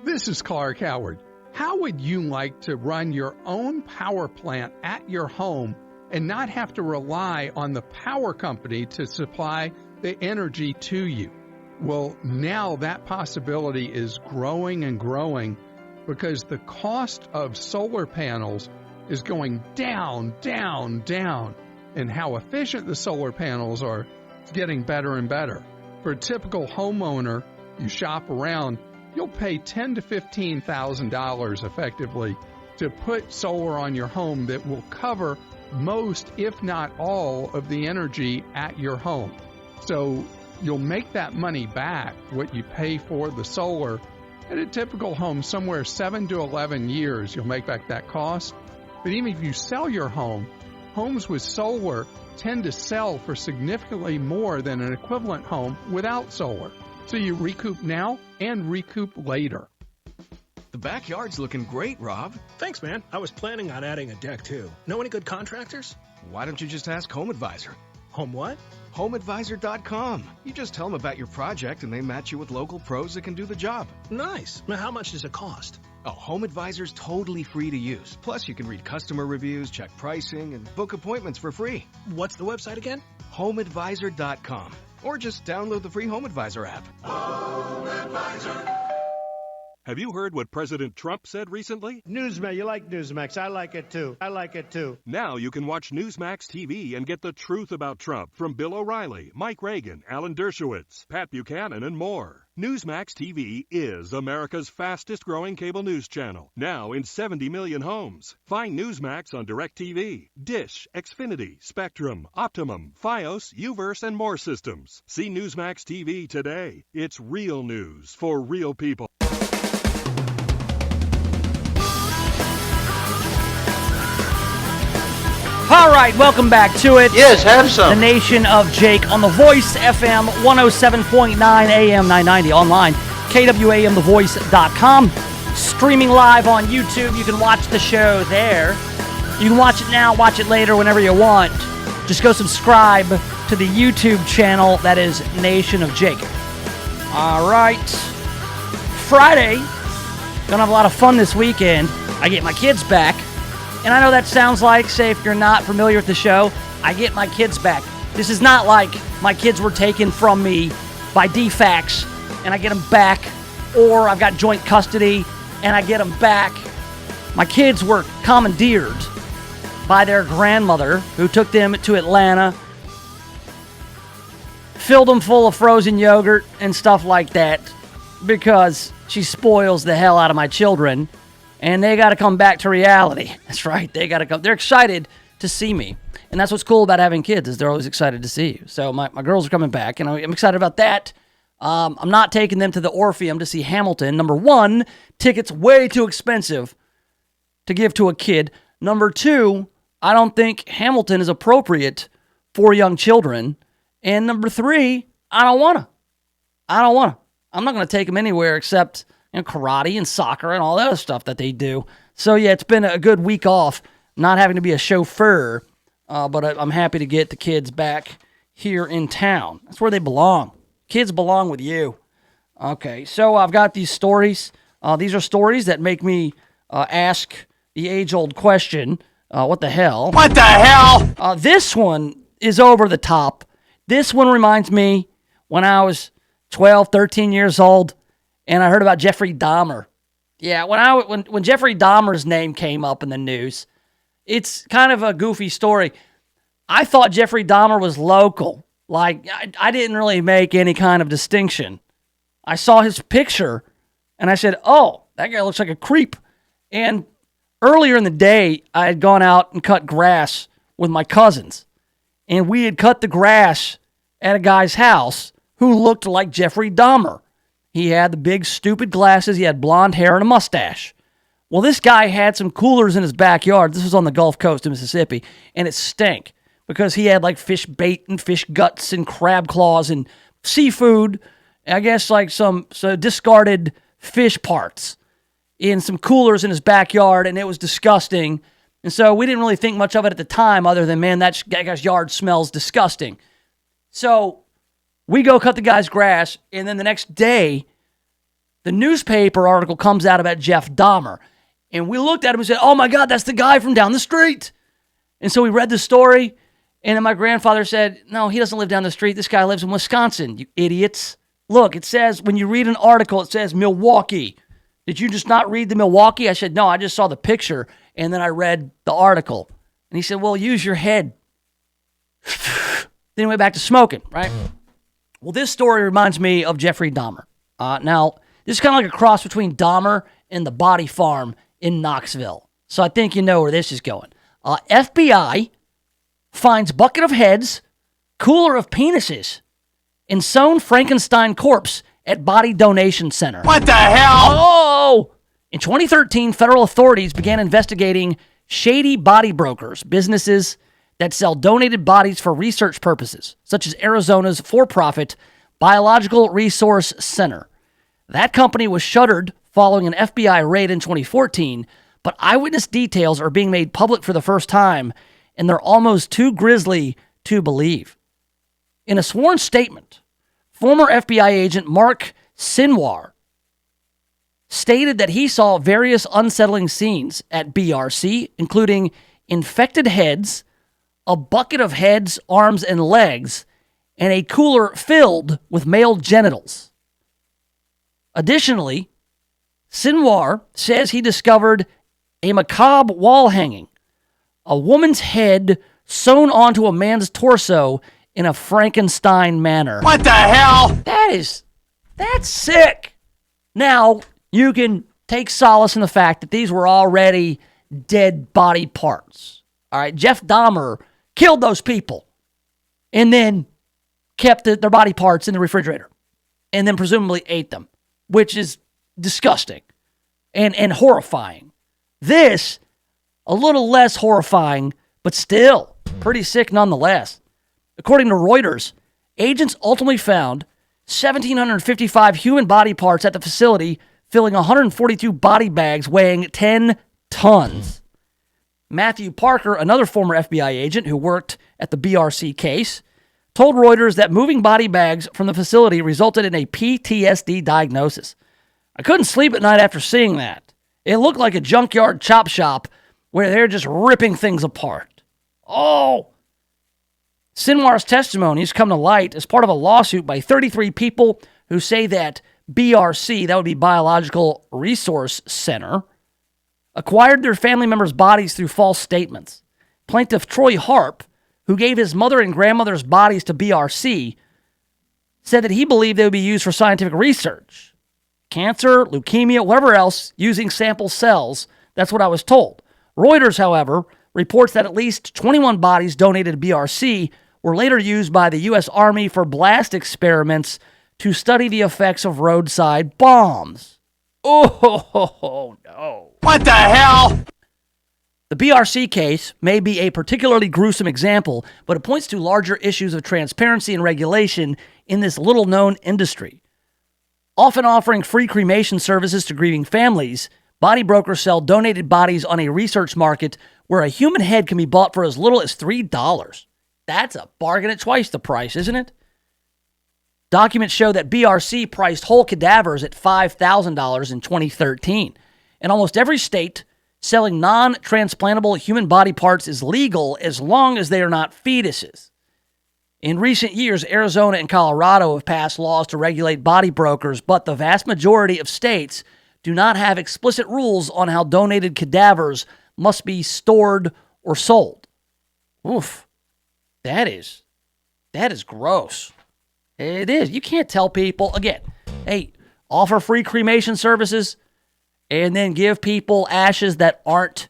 This is Clark Howard. How would you like to run your own power plant at your home and not have to rely on the power company to supply the energy to you? Well, now that possibility is growing and growing, because the cost of solar panels is going down, down, down. And how efficient the solar panels are It's getting better and better. For a typical homeowner, you shop around, you'll pay $10,000 to $15,000 effectively to put solar on your home that will cover most, if not all, of the energy at your home. So you'll make that money back, what you pay for the solar. At a typical home, somewhere 7 to 11 years, you'll make back that cost. But even if you sell your home, homes with solar tend to sell for significantly more than an equivalent home without solar. So you recoup now and recoup later. The backyard's looking great, Rob. Thanks, man. I was planning on adding a deck, too. Know any good contractors? Why don't you just ask Home Advisor? Home what? HomeAdvisor.com. You just tell them about your project and they match you with local pros that can do the job. Nice. Now, how much does it cost? Oh, Home Advisor's totally free to use. Plus, you can read customer reviews, check pricing, and book appointments for free. What's the website again? HomeAdvisor.com. Or just download the free Home Advisor app. Home Advisor. Have you heard what President Trump said recently? Newsmax, you like Newsmax. I like it too. Now you can watch Newsmax TV and get the truth about Trump from Bill O'Reilly, Mike Reagan, Alan Dershowitz, Pat Buchanan, and more. Newsmax TV is America's fastest growing cable news channel, now in 70 million homes. Find Newsmax on DirecTV, Dish, Xfinity, Spectrum, Optimum, Fios, Uverse, and more systems. See Newsmax TV today. It's real news for real people. All right, welcome back to it. Yes, have some. The Nation of Jake on The Voice, FM 107.9 AM 990, online, KWAMTheVoice.com. Streaming live on YouTube. You can watch the show there. You can watch it now, watch it later, whenever you want. Just go subscribe to the YouTube channel that is Nation of Jake. All right. Friday, gonna have a lot of fun this weekend. I get my kids back. And I know that sounds like, say, if you're not familiar with the show, I get my kids back. This is not like my kids were taken from me by DFAX and I get them back, or I've got joint custody and I get them back. My kids were commandeered by their grandmother, who took them to Atlanta, filled them full of frozen yogurt and stuff like that, because she spoils the hell out of my children. And they got to come back to reality. That's right. They got to come. They're excited to see me. And that's what's cool about having kids, is they're always excited to see you. So my girls are coming back, and I'm excited about that. I'm not taking them to the Orpheum to see Hamilton. Number one, tickets way too expensive to give to a kid. Number two, I don't think Hamilton is appropriate for young children. And number three, I don't want to. I'm not going to take them anywhere except karate and soccer and all that other stuff that they do. So, yeah, it's been a good week off, not having to be a chauffeur, but I'm happy to get the kids back here in town. That's where they belong. Kids belong with you. Okay, so I've got these stories. These are stories that make me ask the age-old question, what the hell? What the hell? This one is over the top. This one reminds me when I was 12, 13 years old, and I heard about Jeffrey Dahmer. Yeah, when Jeffrey Dahmer's name came up in the news, it's kind of a goofy story. I thought Jeffrey Dahmer was local. Like, I didn't really make any kind of distinction. I saw his picture, and I said, oh, that guy looks like a creep. And earlier in the day, I had gone out and cut grass with my cousins. And we had cut the grass at a guy's house who looked like Jeffrey Dahmer. He had the big, stupid glasses. He had blonde hair and a mustache. Well, this guy had some coolers in his backyard. This was on the Gulf Coast of Mississippi, and it stank because he had like fish bait and fish guts and crab claws and seafood, I guess like some discarded fish parts in some coolers in his backyard, and it was disgusting. And so we didn't really think much of it at the time other than, man, that guy's yard smells disgusting. So we go cut the guy's grass, and then the next day, the newspaper article comes out about Jeff Dahmer. And we looked at him and said, oh my God, that's the guy from down the street. And so we read the story, and then my grandfather said, no, he doesn't live down the street. This guy lives in Wisconsin, you idiots. Look, it says, when you read an article, it says Milwaukee. Did you just not read the Milwaukee? I said, no, I just saw the picture, and then I read the article. And he said, well, use your head. Then he went back to smoking, right? Well, this story reminds me of Jeffrey Dahmer. Now, this is kind of like a cross between Dahmer and the Body Farm in Knoxville. So I think you know where this is going. FBI finds bucket of heads, cooler of penises, and sewn Frankenstein corpse at body donation center. What the hell? Oh! In 2013, federal authorities began investigating shady body brokers, businesses that sell donated bodies for research purposes, such as Arizona's for-profit Biological Resource Center. That company was shuttered following an FBI raid in 2014, but eyewitness details are being made public for the first time, and they're almost too grisly to believe. In a sworn statement, former FBI agent Mark Sinwar stated that he saw various unsettling scenes at BRC, including infected heads, a bucket of heads, arms, and legs, and a cooler filled with male genitals. Additionally, Sinwar says he discovered a macabre wall hanging, a woman's head sewn onto a man's torso in a Frankenstein manner. What the hell? That's sick. Now, you can take solace in the fact that these were already dead body parts. All right, Jeff Dahmer killed those people and then kept their body parts in the refrigerator and then presumably ate them, which is disgusting and horrifying. This, a little less horrifying, but still pretty sick nonetheless. According to Reuters, agents ultimately found 1,755 human body parts at the facility, filling 142 body bags weighing 10 tons. Matthew Parker, another former FBI agent who worked at the BRC case, told Reuters that moving body bags from the facility resulted in a PTSD diagnosis. I couldn't sleep at night after seeing that. It looked like a junkyard chop shop where they're just ripping things apart. Oh! Sinwar's testimony has come to light as part of a lawsuit by 33 people who say that BRC, that would be Biological Resource Center, acquired their family members' bodies through false statements. Plaintiff Troy Harp, who gave his mother and grandmother's bodies to BRC, said that he believed they would be used for scientific research. Cancer, leukemia, whatever else, using sample cells. That's what I was told. Reuters, however, reports that at least 21 bodies donated to BRC were later used by the U.S. Army for blast experiments to study the effects of roadside bombs. Oh, no. What the hell? The BRC case may be a particularly gruesome example, but it points to larger issues of transparency and regulation in this little-known industry. Often offering free cremation services to grieving families, body brokers sell donated bodies on a research market where a human head can be bought for as little as $3. That's a bargain at twice the price, isn't it? Documents show that BRC priced whole cadavers at $5,000 in 2013. In almost every state, selling non-transplantable human body parts is legal as long as they are not fetuses. In recent years, Arizona and Colorado have passed laws to regulate body brokers, but the vast majority of states do not have explicit rules on how donated cadavers must be stored or sold. Oof. That is gross. It is. You can't tell people, again, hey, offer free cremation services and then give people ashes that aren't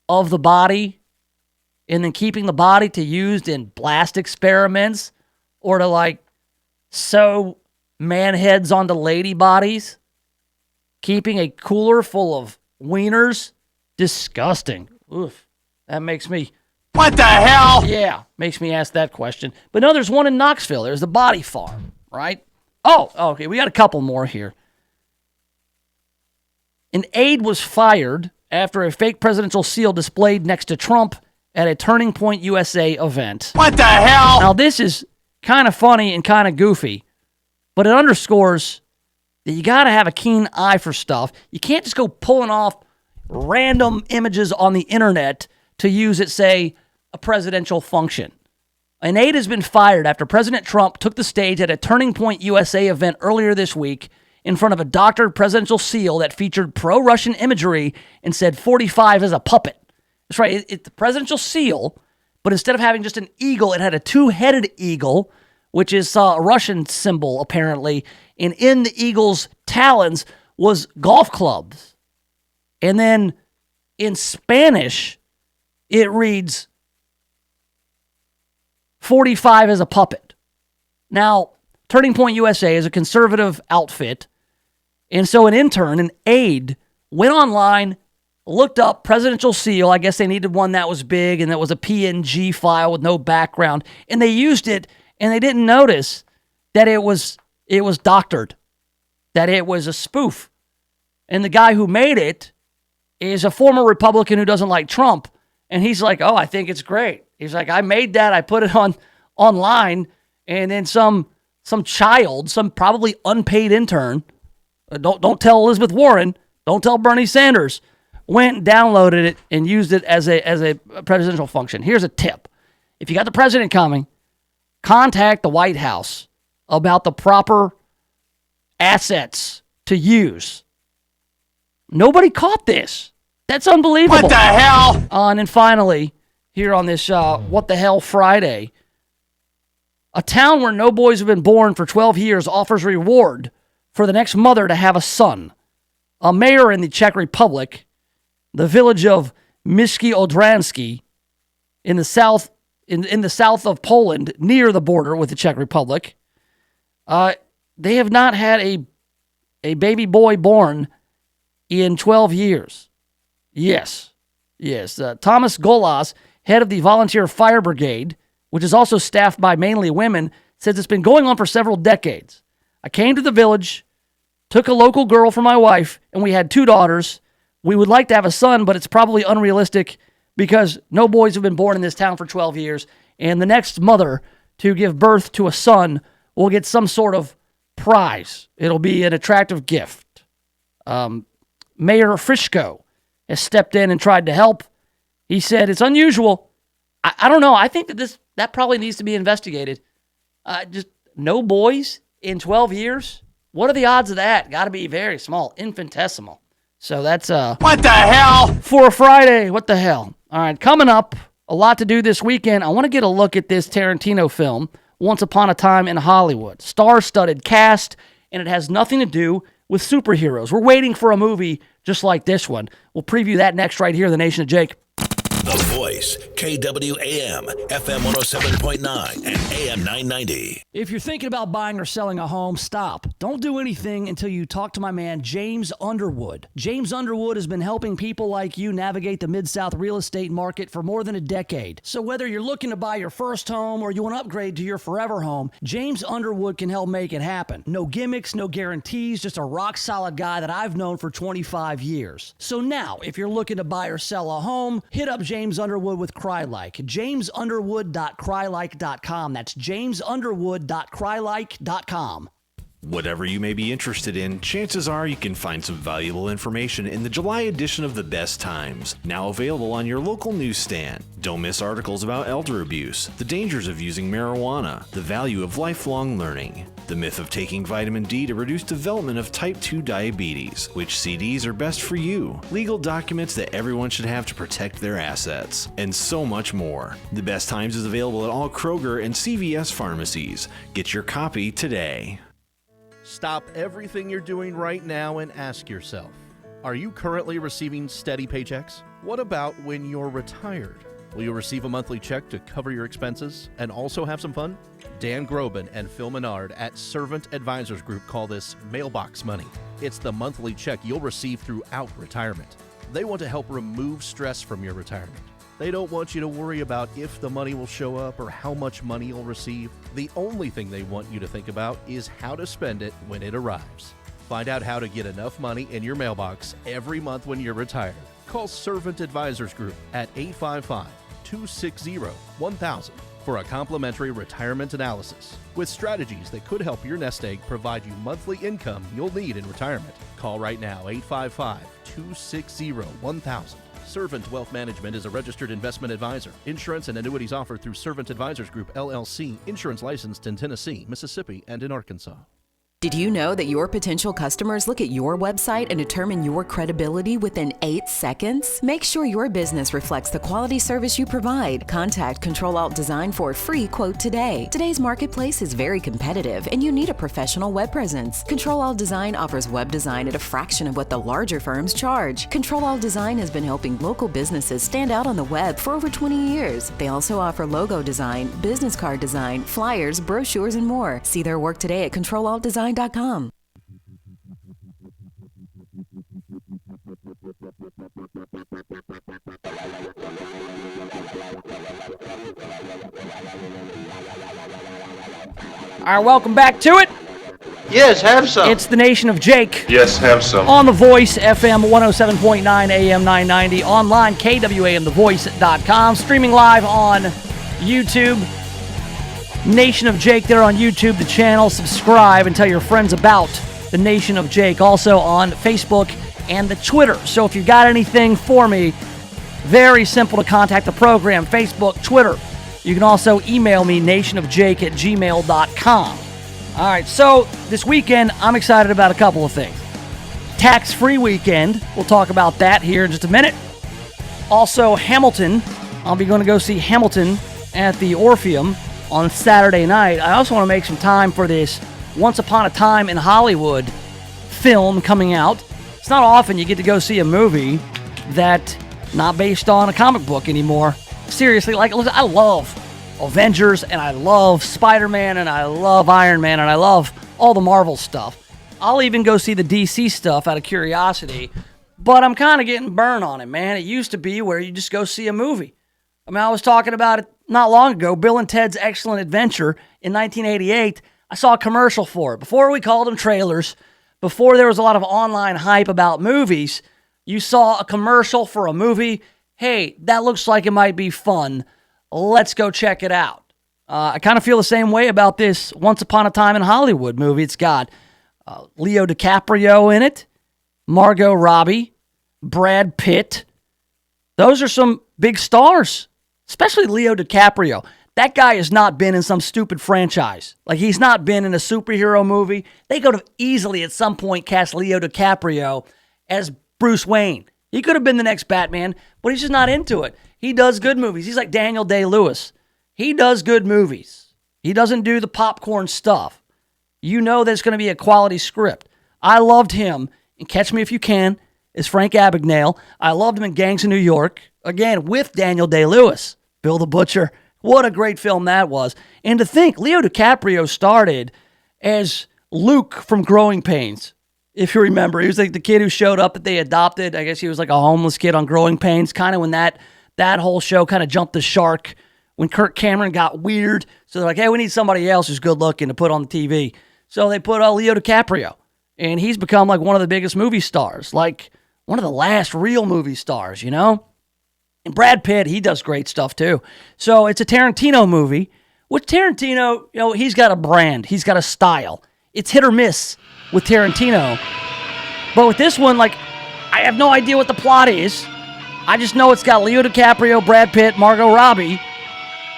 of the body and then keeping the body to used in blast experiments or to like sew man heads onto lady bodies. Keeping a cooler full of wieners. Disgusting. Oof. That makes me... What the hell? Yeah, makes me ask that question. But no, there's one in Knoxville. There's the Body Farm, right? Oh, okay, we got a couple more here. An aide was fired after a fake presidential seal displayed next to Trump at a Turning Point USA event. What the hell? Now, this is kind of funny and kind of goofy, but it underscores that you got to have a keen eye for stuff. You can't just go pulling off random images on the internet to use at, say, a presidential function. An aide has been fired after President Trump took the stage at a Turning Point USA event earlier this week in front of a doctored presidential seal that featured pro-Russian imagery and said 45 is a puppet. That's right, it's the presidential seal, but instead of having just an eagle, it had a two-headed eagle, which is a Russian symbol, apparently. And in the eagle's talons was golf clubs. And then in Spanish, it reads 45 as a puppet. Now, Turning Point USA is a conservative outfit. And so an aide, went online, looked up presidential seal. I guess they needed one that was big and that was a PNG file with no background. And they used it, and they didn't notice that it was doctored, that it was a spoof. And the guy who made it is a former Republican who doesn't like Trump. And he's like, oh, I think it's great. He's like, I made that. I put it online. And then some child, some probably unpaid intern, don't tell Elizabeth Warren, don't tell Bernie Sanders, went, downloaded it, and used it as a presidential function. Here's a tip. If you got the president coming, contact the White House about the proper assets to use. Nobody caught this. That's unbelievable. What the hell? And then finally, here on this What the Hell Friday, a town where no boys have been born for 12 years offers reward for the next mother to have a son. A mayor in the Czech Republic, the village of Mishki Odransky, in the south of Poland, near the border with the Czech Republic, they have not had a baby boy born in 12 years. Yes. Thomas Golas, head of the Volunteer Fire Brigade, which is also staffed by mainly women, says it's been going on for several decades. I came to the village, took a local girl for my wife, and we had 2 daughters. We would like to have a son, but it's probably unrealistic because no boys have been born in this town for 12 years, and the next mother to give birth to a son will get some sort of prize. It'll be an attractive gift. Mayor Frischko has stepped in and tried to help. He said it's unusual. I don't know. I think that probably needs to be investigated. Just no boys in 12 years? What are the odds of that? Got to be very small, infinitesimal. So that's what the hell? For a Friday, what the hell? All right, coming up, a lot to do this weekend. I want to get a look at this Tarantino film, Once Upon a Time in Hollywood. Star-studded cast, and it has nothing to do with superheroes. We're waiting for a movie just like this one. We'll preview that next right here in the Nation of Jake. The Voice, KWAM, FM 107.9 and AM 990. If you're thinking about buying or selling a home, stop. Don't do anything until you talk to my man, James Underwood. James Underwood has been helping people like you navigate the Mid-South real estate market for more than a decade. So whether you're looking to buy your first home or you want to upgrade to your forever home, James Underwood can help make it happen. No gimmicks, no guarantees, just a rock-solid guy that I've known for 25 years. So now, if you're looking to buy or sell a home, hit up James Underwood with CryLike. JamesUnderwood.crylike.com. That's JamesUnderwood.crylike.com. Whatever you may be interested in, chances are you can find some valuable information in the July edition of The Best Times, now available on your local newsstand. Don't miss articles about elder abuse, the dangers of using marijuana, the value of lifelong learning, the myth of taking vitamin D to reduce development of type 2 diabetes, which CDs are best for you, legal documents that everyone should have to protect their assets, and so much more. The Best Times is available at all Kroger and CVS pharmacies. Get your copy today. Stop everything you're doing right now and ask yourself, are you currently receiving steady paychecks? What about when you're retired? Will you receive a monthly check to cover your expenses and also have some fun? Dan Groban and Phil Menard at Servant Advisors Group call this mailbox money. It's the monthly check you'll receive throughout retirement. They want to help remove stress from your retirement. They don't want you to worry about if the money will show up or how much money you'll receive. The only thing they want you to think about is how to spend it when it arrives. Find out how to get enough money in your mailbox every month when you're retired. Call Servant Advisors Group at 855-260-1000 for a complimentary retirement analysis with strategies that could help your nest egg provide you monthly income you'll need in retirement. Call right now, 855-260-1000. Servant Wealth Management is a registered investment advisor. Insurance and annuities offered through Servant Advisors Group, LLC. Insurance licensed in Tennessee, Mississippi, and in Arkansas. Did you know that your potential customers look at your website and determine your credibility within 8 seconds? Make sure your business reflects the quality service you provide. Contact Control Alt Design for a free quote today. Today's marketplace is very competitive and you need a professional web presence. Control Alt Design offers web design at a fraction of what the larger firms charge. Control Alt Design has been helping local businesses stand out on the web for over 20 years. They also offer logo design, business card design, flyers, brochures, and more. See their work today at ControlAltDesign.com. All right, welcome back to it. Yes, have some. It's the Nation of Jake. Yes, have some. On The Voice, FM 107.9, AM 990. Online, KWAMTheVoice.com. Streaming live on YouTube. Nation of Jake there on YouTube, the channel. Subscribe and tell your friends about the Nation of Jake. Also on Facebook and the Twitter. So if you got anything for me, very simple to contact the program. Facebook, Twitter. You can also email me, nationofjake@gmail.com. All right, so this weekend, I'm excited about a couple of things. Tax-free weekend. We'll talk about that here in just a minute. Also, Hamilton. I'll be going to go see Hamilton at the Orpheum on Saturday night. I also want to make some time for this Once Upon a Time in Hollywood film coming out. It's not often you get to go see a movie that's not based on a comic book anymore. Seriously, like, listen, I love Avengers, and I love Spider-Man, and I love Iron Man, and I love all the Marvel stuff. I'll even go see the DC stuff out of curiosity, but I'm kind of getting burned on it, man. It used to be where you just go see a movie. I mean, I was talking about it not long ago, Bill and Ted's Excellent Adventure in 1988. I saw a commercial for it. Before we called them trailers, before there was a lot of online hype about movies, you saw a commercial for a movie. Hey, that looks like it might be fun. Let's go check it out. I kind of feel the same way about this Once Upon a Time in Hollywood movie. It's got Leo DiCaprio in it, Margot Robbie, Brad Pitt. Those are some big stars. Especially Leo DiCaprio. That guy has not been in some stupid franchise. Like, he's not been in a superhero movie. They could have easily at some point cast Leo DiCaprio as Bruce Wayne. He could have been the next Batman, but he's just not into it. He does good movies. He's like Daniel Day-Lewis. He does good movies. He doesn't do the popcorn stuff. You know that it's going to be a quality script. I loved him in Catch Me If You Can as Frank Abagnale. I loved him in Gangs of New York, again, with Daniel Day-Lewis. Bill the Butcher. What a great film that was. And to think, Leo DiCaprio started as Luke from Growing Pains. If you remember, he was like the kid who showed up that they adopted. I guess he was like a homeless kid on Growing Pains, kind of when that whole show kind of jumped the shark, when Kirk Cameron got weird. So they're like, hey, we need somebody else who's good looking to put on the TV. So they put Leo DiCaprio. And he's become like one of the biggest movie stars, like one of the last real movie stars, you know? And Brad Pitt, he does great stuff too. So it's a Tarantino movie, which Tarantino, you know, he's got a brand. He's got a style. It's hit or miss with Tarantino. But with this one, like, I have no idea what the plot is. I just know it's got Leo DiCaprio, Brad Pitt, Margot Robbie,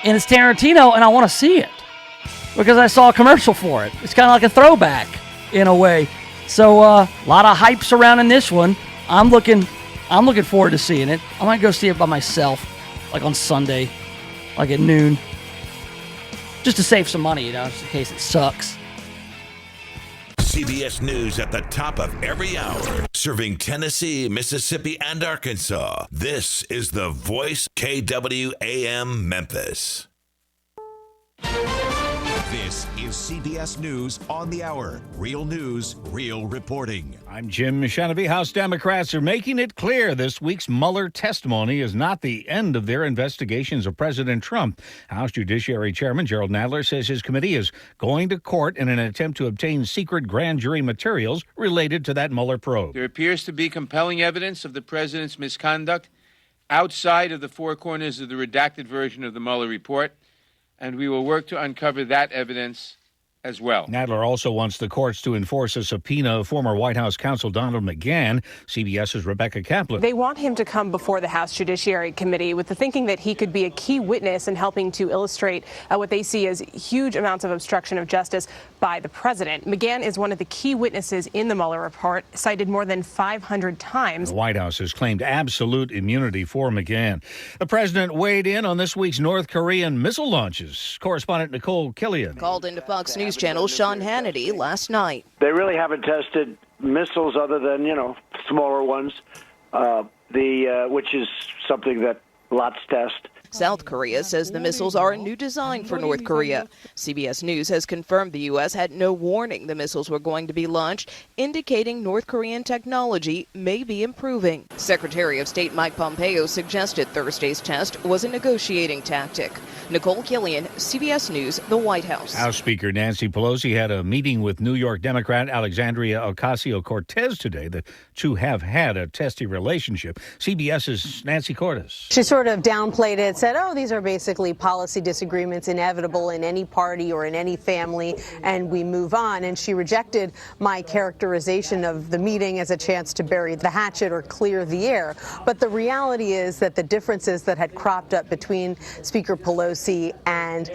and it's Tarantino, and I want to see it because I saw a commercial for it. It's kind of like a throwback in a way. So a lot of hype surrounding this one. I'm looking forward to seeing it. I might go see it by myself, like on Sunday, like at noon, just to save some money, you know, just in case it sucks. CBS News at the top of every hour, serving Tennessee, Mississippi, and Arkansas. This is The Voice, KWAM Memphis. This is CBS News on the Hour. Real news, real reporting. I'm Jim Shanavy. House Democrats are making it clear this week's Mueller testimony is not the end of their investigations of President Trump. House Judiciary Chairman Gerald Nadler says his committee is going to court in an attempt to obtain secret grand jury materials related to that Mueller probe. There appears to be compelling evidence of the president's misconduct outside of the four corners of the redacted version of the Mueller report, and we will work to uncover that evidence as well. Nadler also wants the courts to enforce a subpoena of former White House counsel Donald McGahn. CBS's Rebecca Kaplan. They want him to come before the House Judiciary Committee with the thinking that he could be a key witness in helping to illustrate what they see as huge amounts of obstruction of justice by the president. McGahn is one of the key witnesses in the Mueller report, cited more than 500 times. The White House has claimed absolute immunity for McGahn. The president weighed in on this week's North Korean missile launches. Correspondent Nicole Killian called into Fox News Channel Sean Hannity last night. They really haven't tested missiles other than, smaller ones, which is something that lots test. South Korea says the missiles are a new design for North Korea. CBS News has confirmed the U.S. had no warning the missiles were going to be launched, indicating North Korean technology may be improving. Secretary of State Mike Pompeo suggested Thursday's test was a negotiating tactic. Nicole Killian, CBS News, the White House. House Speaker Nancy Pelosi had a meeting with New York Democrat Alexandria Ocasio-Cortez today. The two have had a testy relationship. CBS's Nancy Cordes. She sort of downplayed it, said, these are basically policy disagreements inevitable in any party or in any family, and we move on. And she rejected my characterization of the meeting as a chance to bury the hatchet or clear the air. But the reality is that the differences that had cropped up between Speaker Pelosi and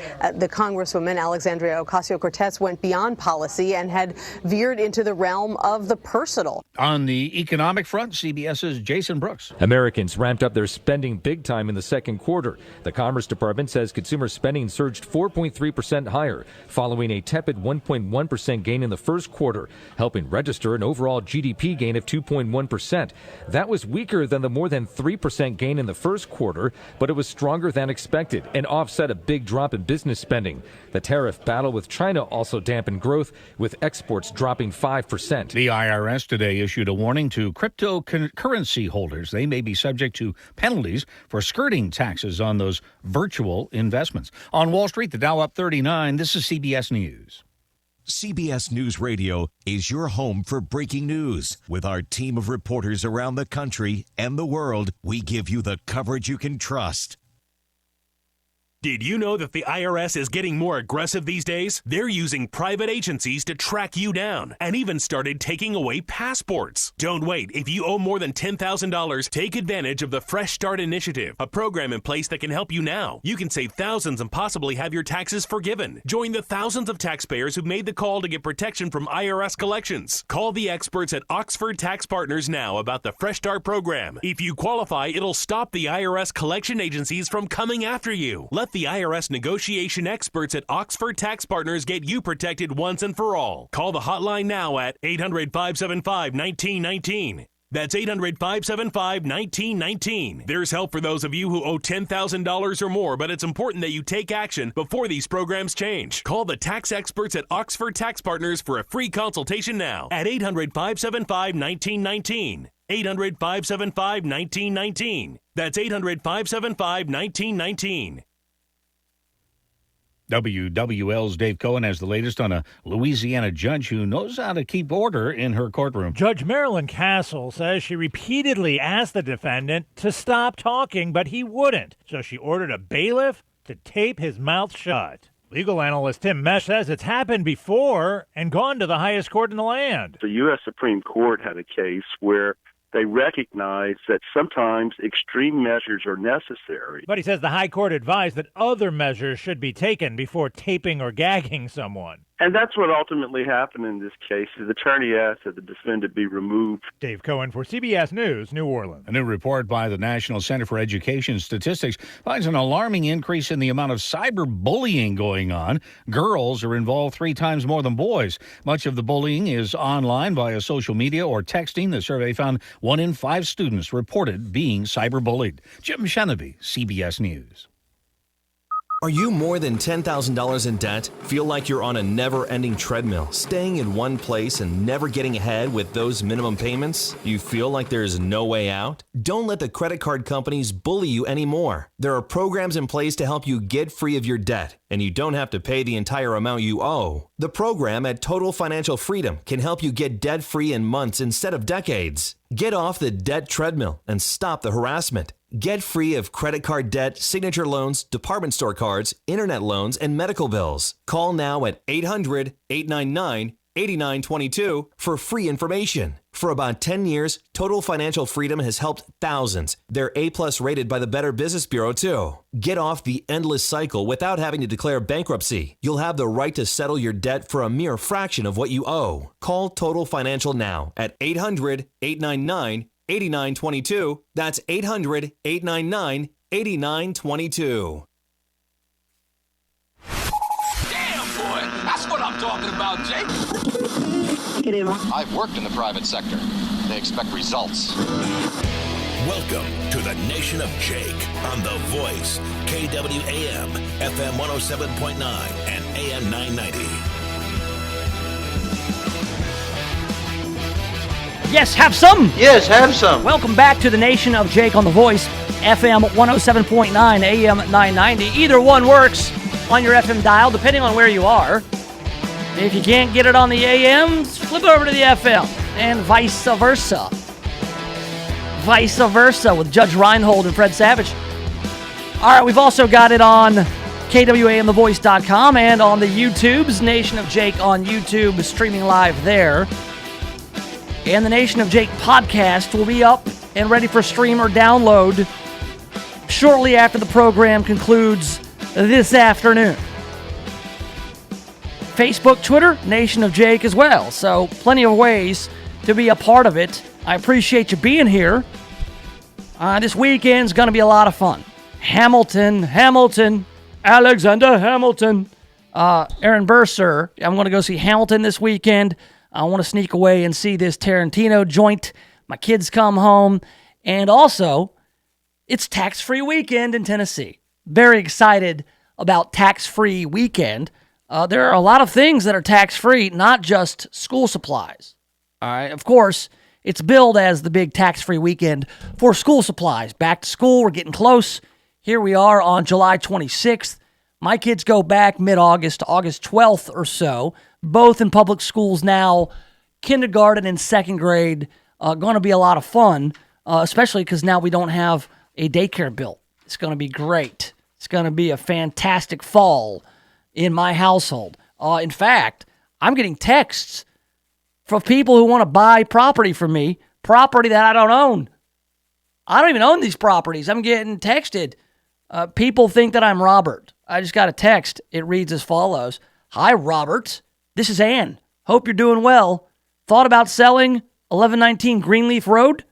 the Congresswoman Alexandria Ocasio-Cortez went beyond policy and had veered into the realm of the personal. On the economic front, CBS's Jason Brooks. Americans ramped up their spending big time in the second quarter. The Commerce Department says consumer spending surged 4.3% higher, following a tepid 1.1% gain in the first quarter, helping register an overall GDP gain of 2.1%. That was weaker than the more than 3% gain in the first quarter, but it was stronger than expected and offset a big drop in business spending. The tariff battle with China also dampened growth, with exports dropping 5%. The IRS today issued a warning to cryptocurrency holders. They may be subject to penalties for skirting taxes on those virtual investments. On Wall Street, the Dow up 39. This is CBS News. CBS News Radio is your home for breaking news. With our team of reporters around the country and the world, we give you the coverage you can trust. Did you know that the IRS is getting more aggressive these days? They're using private agencies to track you down and even started taking away passports. Don't wait. If you owe more than $10,000, take advantage of the Fresh Start Initiative, a program in place that can help you now. You can save thousands and possibly have your taxes forgiven. Join the thousands of taxpayers who've made the call to get protection from IRS collections. Call the experts at Oxford Tax Partners now about the Fresh Start program. If you qualify, it'll stop the IRS collection agencies from coming after you. Let the IRS negotiation experts at Oxford Tax Partners get you protected once and for all. Call the hotline now at 800-575-1919. That's 800-575-1919. There's help for those of you who owe $10,000 or more, but it's important that you take action before these programs change. Call the tax experts at Oxford Tax Partners for a free consultation now at 800-575-1919. 800-575-1919. That's 800-575-1919. WWL's Dave Cohen has the latest on a Louisiana judge who knows how to keep order in her courtroom. Judge Marilyn Castle says she repeatedly asked the defendant to stop talking, but he wouldn't. So she ordered a bailiff to tape his mouth shut. Legal analyst Tim Mesh says it's happened before and gone to the highest court in the land. The U.S. Supreme Court had a case where they recognize that sometimes extreme measures are necessary. But he says the high court advised that other measures should be taken before taping or gagging someone. And that's what ultimately happened in this case. The attorney asked that the defendant be removed. Dave Cohen for CBS News, New Orleans. A new report by the National Center for Education Statistics finds an alarming increase in the amount of cyberbullying going on. Girls are involved 3 times more than boys. Much of the bullying is online via social media or texting. The survey found 1 in 5 students reported being cyberbullied. Jim Shenevy, CBS News. Are you more than $10,000 in debt? Feel like you're on a never-ending treadmill, staying in one place and never getting ahead with those minimum payments? You feel like there's no way out? Don't let the credit card companies bully you anymore. There are programs in place to help you get free of your debt, and you don't have to pay the entire amount you owe. The program at Total Financial Freedom can help you get debt-free in months instead of decades. Get off the debt treadmill and stop the harassment. Get free of credit card debt, signature loans, department store cards, internet loans, and medical bills. Call now at 800-899-8922 for free information. For about 10 years, Total Financial Freedom has helped thousands. They're A-plus rated by the Better Business Bureau, too. Get off the endless cycle without having to declare bankruptcy. You'll have the right to settle your debt for a mere fraction of what you owe. Call Total Financial now at 800-899-8922. That's 800-899-8922. Damn, boy! That's what I'm talking about, Jake! I've worked in the private sector. They expect results. Welcome to the Nation of Jake on The Voice, KWAM, FM 107.9 and AM 990. Yes, have some. Yes, have some. Welcome back to the Nation of Jake on The Voice, FM 107.9, AM 990. Either one works on your FM dial, depending on where you are. If you can't get it on the AM, flip it over to the FM, and vice versa. Vice versa with Judge Reinhold and Fred Savage. All right, we've also got it on KWAMTheVoice.com and on the YouTubes, Nation of Jake on YouTube, streaming live there. And the Nation of Jake podcast will be up and ready for stream or download shortly after the program concludes this afternoon. Facebook, Twitter, Nation of Jake as well. So plenty of ways to be a part of it. I appreciate you being here. This weekend's going to be a lot of fun. Hamilton, Alexander Hamilton. Aaron Burser, I'm going to go see Hamilton this weekend. I want to sneak away and see this Tarantino joint. My kids come home. And also, it's tax-free weekend in Tennessee. Very excited about tax-free weekend. There are a lot of things that are tax-free, not just school supplies. All right, of course, it's billed as the big tax-free weekend for school supplies. Back to school, we're getting close. Here we are on July 26th. My kids go back mid-August to August 12th or so, both in public schools now, kindergarten and second grade. Going to be a lot of fun, especially because now we don't have a daycare bill. It's going to be great. It's going to be a fantastic fall in my household. In fact, I'm getting texts from people who want to buy property from me, property that I don't own. I don't even own these properties. I'm getting texted. People think that I'm Robert. I just got a text. It reads as follows. Hi, Robert. This is Ann. Hope you're doing well. Thought about selling 1119 Greenleaf Road?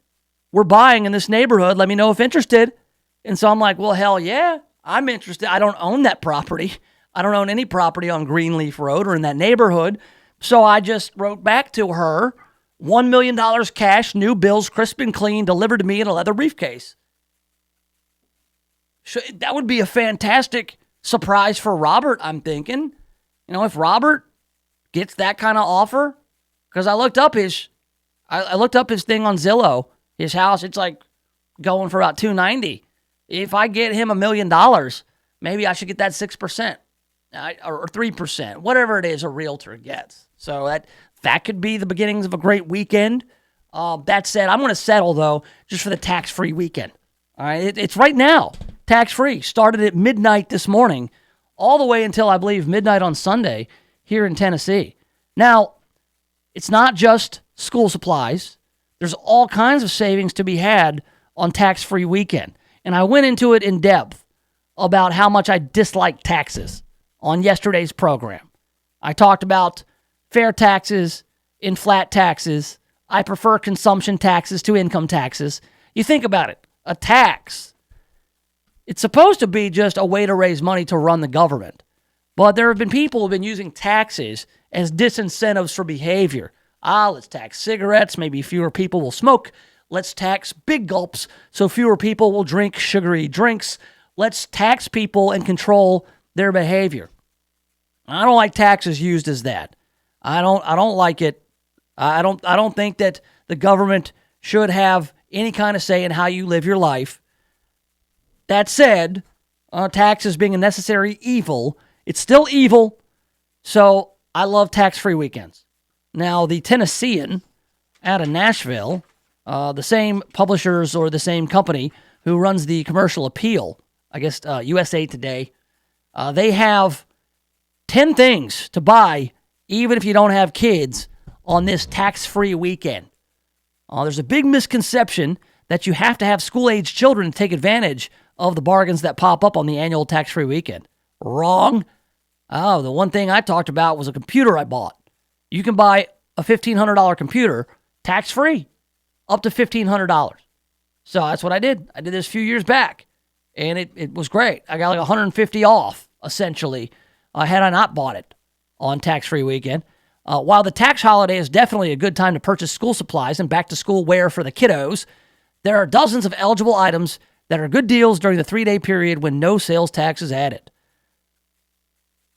We're buying in this neighborhood. Let me know if interested. And so I'm like, well, hell yeah, I'm interested. I don't own that property. I don't own any property on Greenleaf Road or in that neighborhood. So I just wrote back to her, $1 million cash, new bills, crisp and clean, delivered to me in a leather briefcase. That would be a fantastic surprise for Robert, I'm thinking. You know, if Robert gets that kind of offer, because I looked up his thing on Zillow, his house, it's like going for about $290. If I get him $1 million, maybe I should get that 6%. Or 3%, whatever it is a realtor gets. So that could be the beginnings of a great weekend. That said, I'm going to settle, though, just for the tax-free weekend. All right, it's right now, tax-free. Started at midnight this morning, all the way until, I believe, midnight on Sunday here in Tennessee. Now, it's not just school supplies. There's all kinds of savings to be had on tax-free weekend. And I went into it in depth about how much I dislike taxes on yesterday's program. I talked about fair taxes and flat taxes. I prefer consumption taxes to income taxes. You think about it. A tax, it's supposed to be just a way to raise money to run the government. But there have been people who have been using taxes as disincentives for behavior. Let's tax cigarettes. Maybe fewer people will smoke. Let's tax big gulps so fewer people will drink sugary drinks. Let's tax people and control their behavior. I don't like taxes used as that. I don't like it. I don't think that the government should have any kind of say in how you live your life. That said, taxes being a necessary evil, it's still evil. So I love tax-free weekends. Now, the Tennessean out of Nashville, the same publishers or the same company who runs the commercial appeal, I guess USA Today, they have 10 things to buy even if you don't have kids on this tax-free weekend. There's a big misconception that you have to have school-age children to take advantage of the bargains that pop up on the annual tax-free weekend. Wrong. The one thing I talked about was a computer I bought. You can buy a $1,500 computer tax-free, up to $1,500. So that's what I did. I did this a few years back, and it was great. I got like $150 off, essentially, had I not bought it on tax-free weekend. While the tax holiday is definitely a good time to purchase school supplies and back-to-school wear for the kiddos, there are dozens of eligible items that are good deals during the 3-day period when no sales tax is added.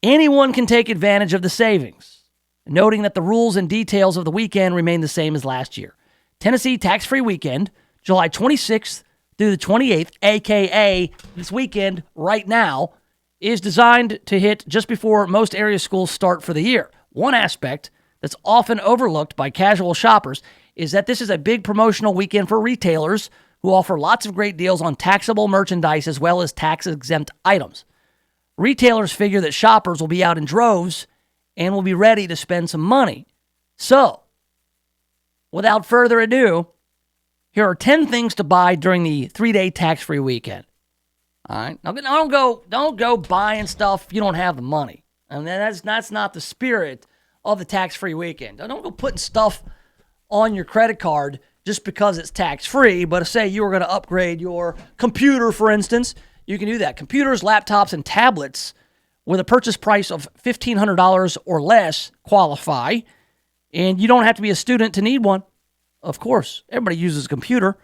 Anyone can take advantage of the savings, noting that the rules and details of the weekend remain the same as last year. Tennessee Tax-Free Weekend, July 26th through the 28th, a.k.a. this weekend right now, is designed to hit just before most area schools start for the year. One aspect that's often overlooked by casual shoppers is that this is a big promotional weekend for retailers who offer lots of great deals on taxable merchandise as well as tax-exempt items. Retailers figure that shoppers will be out in droves and will be ready to spend some money. So, without further ado, here are 10 things to buy during the 3-day tax-free weekend. All right? Now, don't go buying stuff if you don't have the money. I mean, that's not the spirit of the tax-free weekend. Don't go putting stuff on your credit card just because it's tax-free, but say you were going to upgrade your computer, for instance, you can do that. Computers, laptops, and tablets with a purchase price of $1,500 or less qualify, and you don't have to be a student to need one. Of course, everybody uses a computer.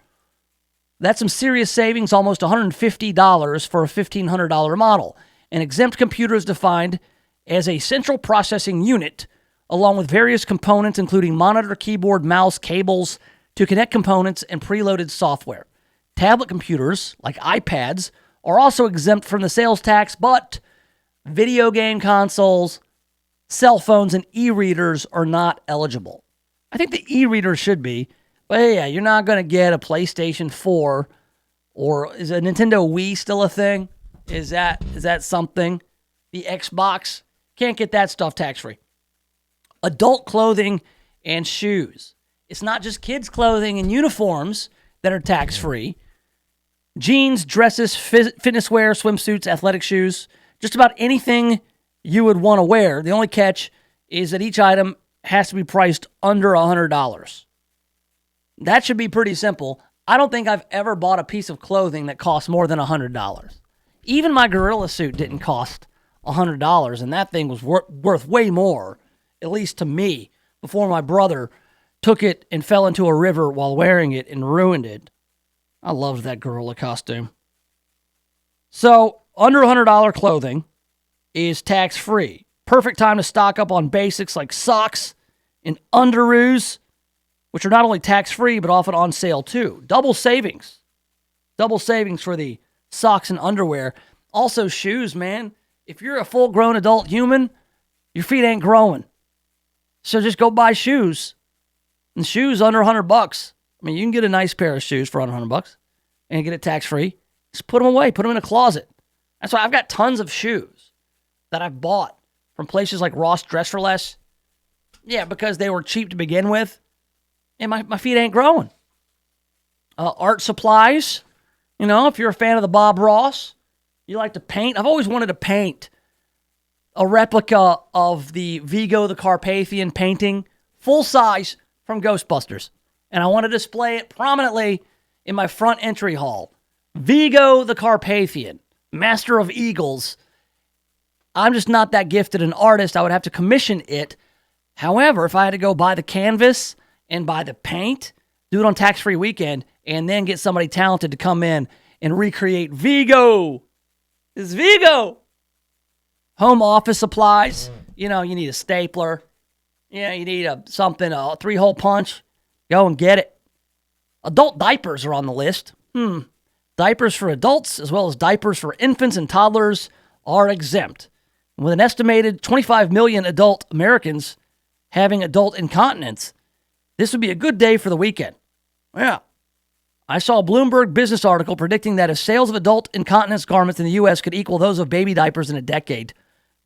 That's some serious savings, almost $150 for a $1,500 model. An exempt computer is defined as a central processing unit, along with various components, including monitor, keyboard, mouse, cables, to connect components and preloaded software. Tablet computers, like iPads, are also exempt from the sales tax, but video game consoles, cell phones, and e-readers are not eligible. I think the e-reader should be, but yeah, you're not going to get a PlayStation 4, or is a Nintendo Wii still a thing? Is that something? The Xbox, can't get that stuff tax-free. Adult clothing and shoes. It's not just kids' clothing and uniforms that are tax-free. Jeans, dresses, fitness wear, swimsuits, athletic shoes, just about anything you would want to wear. The only catch is that each item has to be priced under $100. That should be pretty simple. I don't think I've ever bought a piece of clothing that costs more than $100. Even my gorilla suit didn't cost $100, and that thing was worth way more, at least to me, before my brother took it and fell into a river while wearing it and ruined it. I loved that gorilla costume. So, under $100 clothing is tax-free. Perfect time to stock up on basics like socks and underoos, which are not only tax-free, but often on sale too. Double savings. Double savings for the socks and underwear. Also shoes, man. If you're a full-grown adult human, your feet ain't growing. So just go buy shoes. And shoes under $100. I mean, you can get a nice pair of shoes for under $100 and get it tax-free. Just put them away. Put them in a closet. That's why I've got tons of shoes that I've bought from places like Ross Dress for Less. Yeah, because they were cheap to begin with. And my feet ain't growing. Art supplies. You know, if you're a fan of the Bob Ross, you like to paint. I've always wanted to paint a replica of the Vigo the Carpathian painting, full size, from Ghostbusters. And I want to display it prominently in my front entry hall. Vigo the Carpathian, master of eagles. I'm just not that gifted an artist. I would have to commission it. However, if I had to go buy the canvas and buy the paint, do it on tax-free weekend, and then get somebody talented to come in and recreate Vigo. It's Vigo. Home office supplies. You know, you need a stapler. Yeah, you need a 3-hole punch. Go and get it. Adult diapers are on the list. Diapers for adults, as well as diapers for infants and toddlers, are exempt. With an estimated 25 million adult Americans having adult incontinence, this would be a good day for the weekend. Yeah. I saw a Bloomberg business article predicting that if sales of adult incontinence garments in the U.S. could equal those of baby diapers in a decade.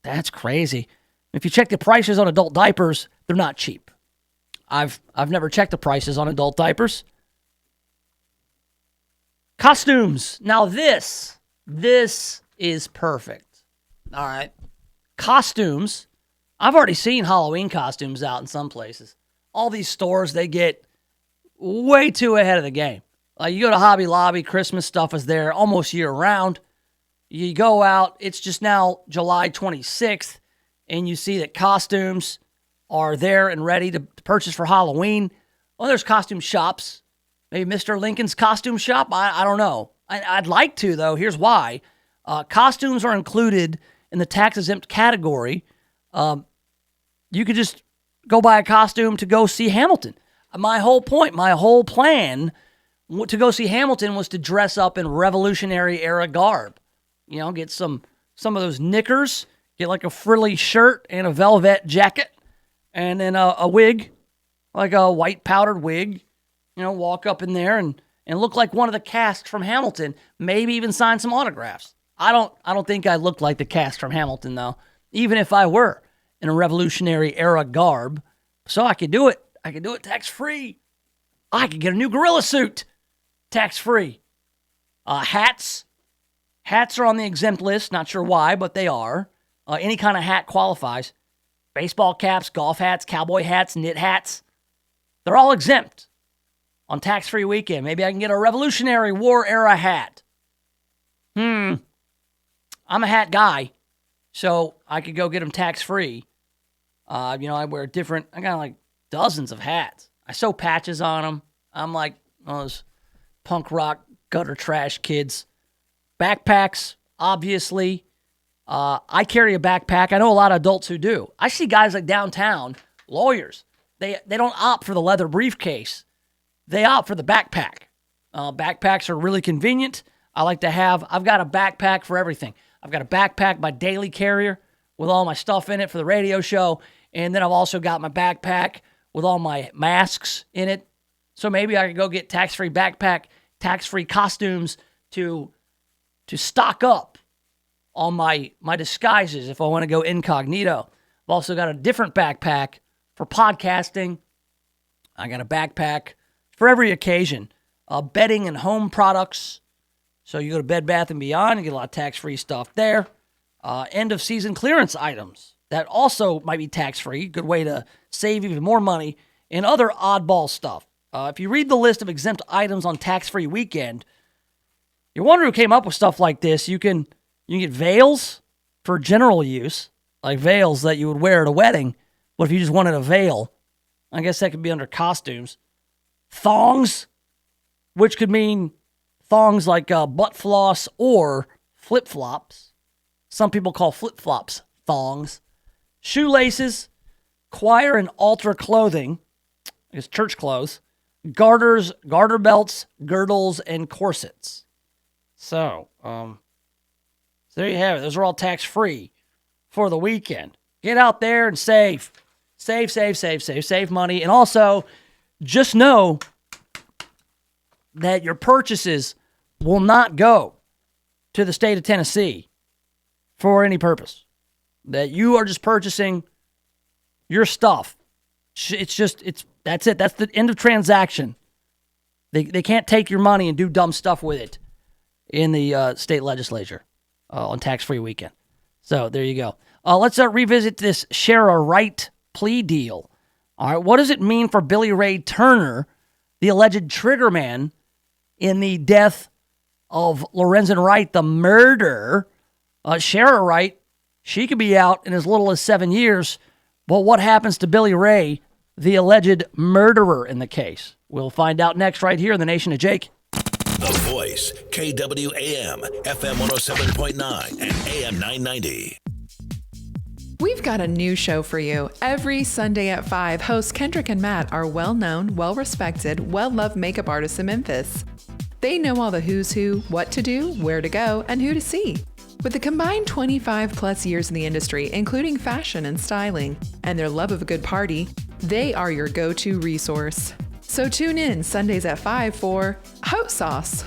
That's crazy. If you check the prices on adult diapers, they're not cheap. I've never checked the prices on adult diapers. Costumes. Now this is perfect. All right. Costumes. I've already seen Halloween costumes out in some places. All these stores, they get way too ahead of the game. Like you go to Hobby Lobby, Christmas stuff is there almost year round. You go out, it's just now July 26th, and you see that costumes are there and ready to purchase for Halloween. Well, there's costume shops. Maybe Mr. Lincoln's costume shop. I don't know. I'd like to, though. Here's why. Costumes are included in the tax-exempt category. You could just go buy a costume to go see Hamilton. My whole plan to go see Hamilton was to dress up in Revolutionary era garb. You know, get some of those knickers, get like a frilly shirt and a velvet jacket, and then a wig, like a white powdered wig. You know, walk up in there and look like one of the cast from Hamilton. Maybe even sign some autographs. I don't think I look like the cast from Hamilton, though, even if I were in a Revolutionary era garb. So I could do it. I could do it tax-free. I could get a new gorilla suit tax-free. Hats. Hats are on the exempt list. Not sure why, but they are. Any kind of hat qualifies. Baseball caps, golf hats, cowboy hats, knit hats. They're all exempt on tax-free weekend. Maybe I can get a Revolutionary War era hat. I'm a hat guy, so I could go get them tax-free. I wear I got like dozens of hats. I sew patches on them. I'm like one of those punk rock gutter trash kids. Backpacks, obviously. I carry a backpack. I know a lot of adults who do. I see guys like downtown, lawyers. They don't opt for the leather briefcase. They opt for the backpack. Backpacks are really convenient. I've got a backpack for everything. I've got a backpack, my daily carrier, with all my stuff in it for the radio show. And then I've also got my backpack with all my masks in it. So maybe I could go get tax-free backpack, tax-free costumes to stock up on my disguises if I want to go incognito. I've also got a different backpack for podcasting. I got a backpack for every occasion. Bedding and home products. So you go to Bed Bath & Beyond and get a lot of tax-free stuff there. End-of-season clearance items. That also might be tax-free. Good way to save even more money. And other oddball stuff. If you read the list of exempt items on tax-free weekend, you're wondering who came up with stuff like this. You can get veils for general use, like veils that you would wear at a wedding. But if you just wanted a veil, I guess that could be under costumes. Thongs, which could mean thongs like butt floss or flip-flops. Some people call flip-flops thongs. Shoelaces, choir and altar clothing, I guess church clothes, garters, garter belts, girdles, and corsets. So there you have it. Those are all tax-free for the weekend. Get out there and save. Save money. And also, just know that your purchases will not go to the state of Tennessee for any purpose. That you are just purchasing your stuff. That's it. That's the end of transaction. They can't take your money and do dumb stuff with it in the state legislature on tax-free weekend. So there you go. Let's revisit this share a right plea deal. All right, what does it mean for Billy Ray Turner, the alleged triggerman in the death of Lorenzen Wright, the murderer? Share a right, she could be out in as little as 7 years. But what happens to Billy Ray, the alleged murderer in the case? We'll find out next right here in the Nation of Jake. The Voice, KWAM, FM 107.9 and AM 990. We've got a new show for you. Every Sunday at 5, hosts Kendrick and Matt are well-known, well-respected, well-loved makeup artists in Memphis. They know all the who's who, what to do, where to go, and who to see. With a combined 25-plus years in the industry, including fashion and styling, and their love of a good party, they are your go-to resource. So tune in Sundays at 5 for Hot Sauce.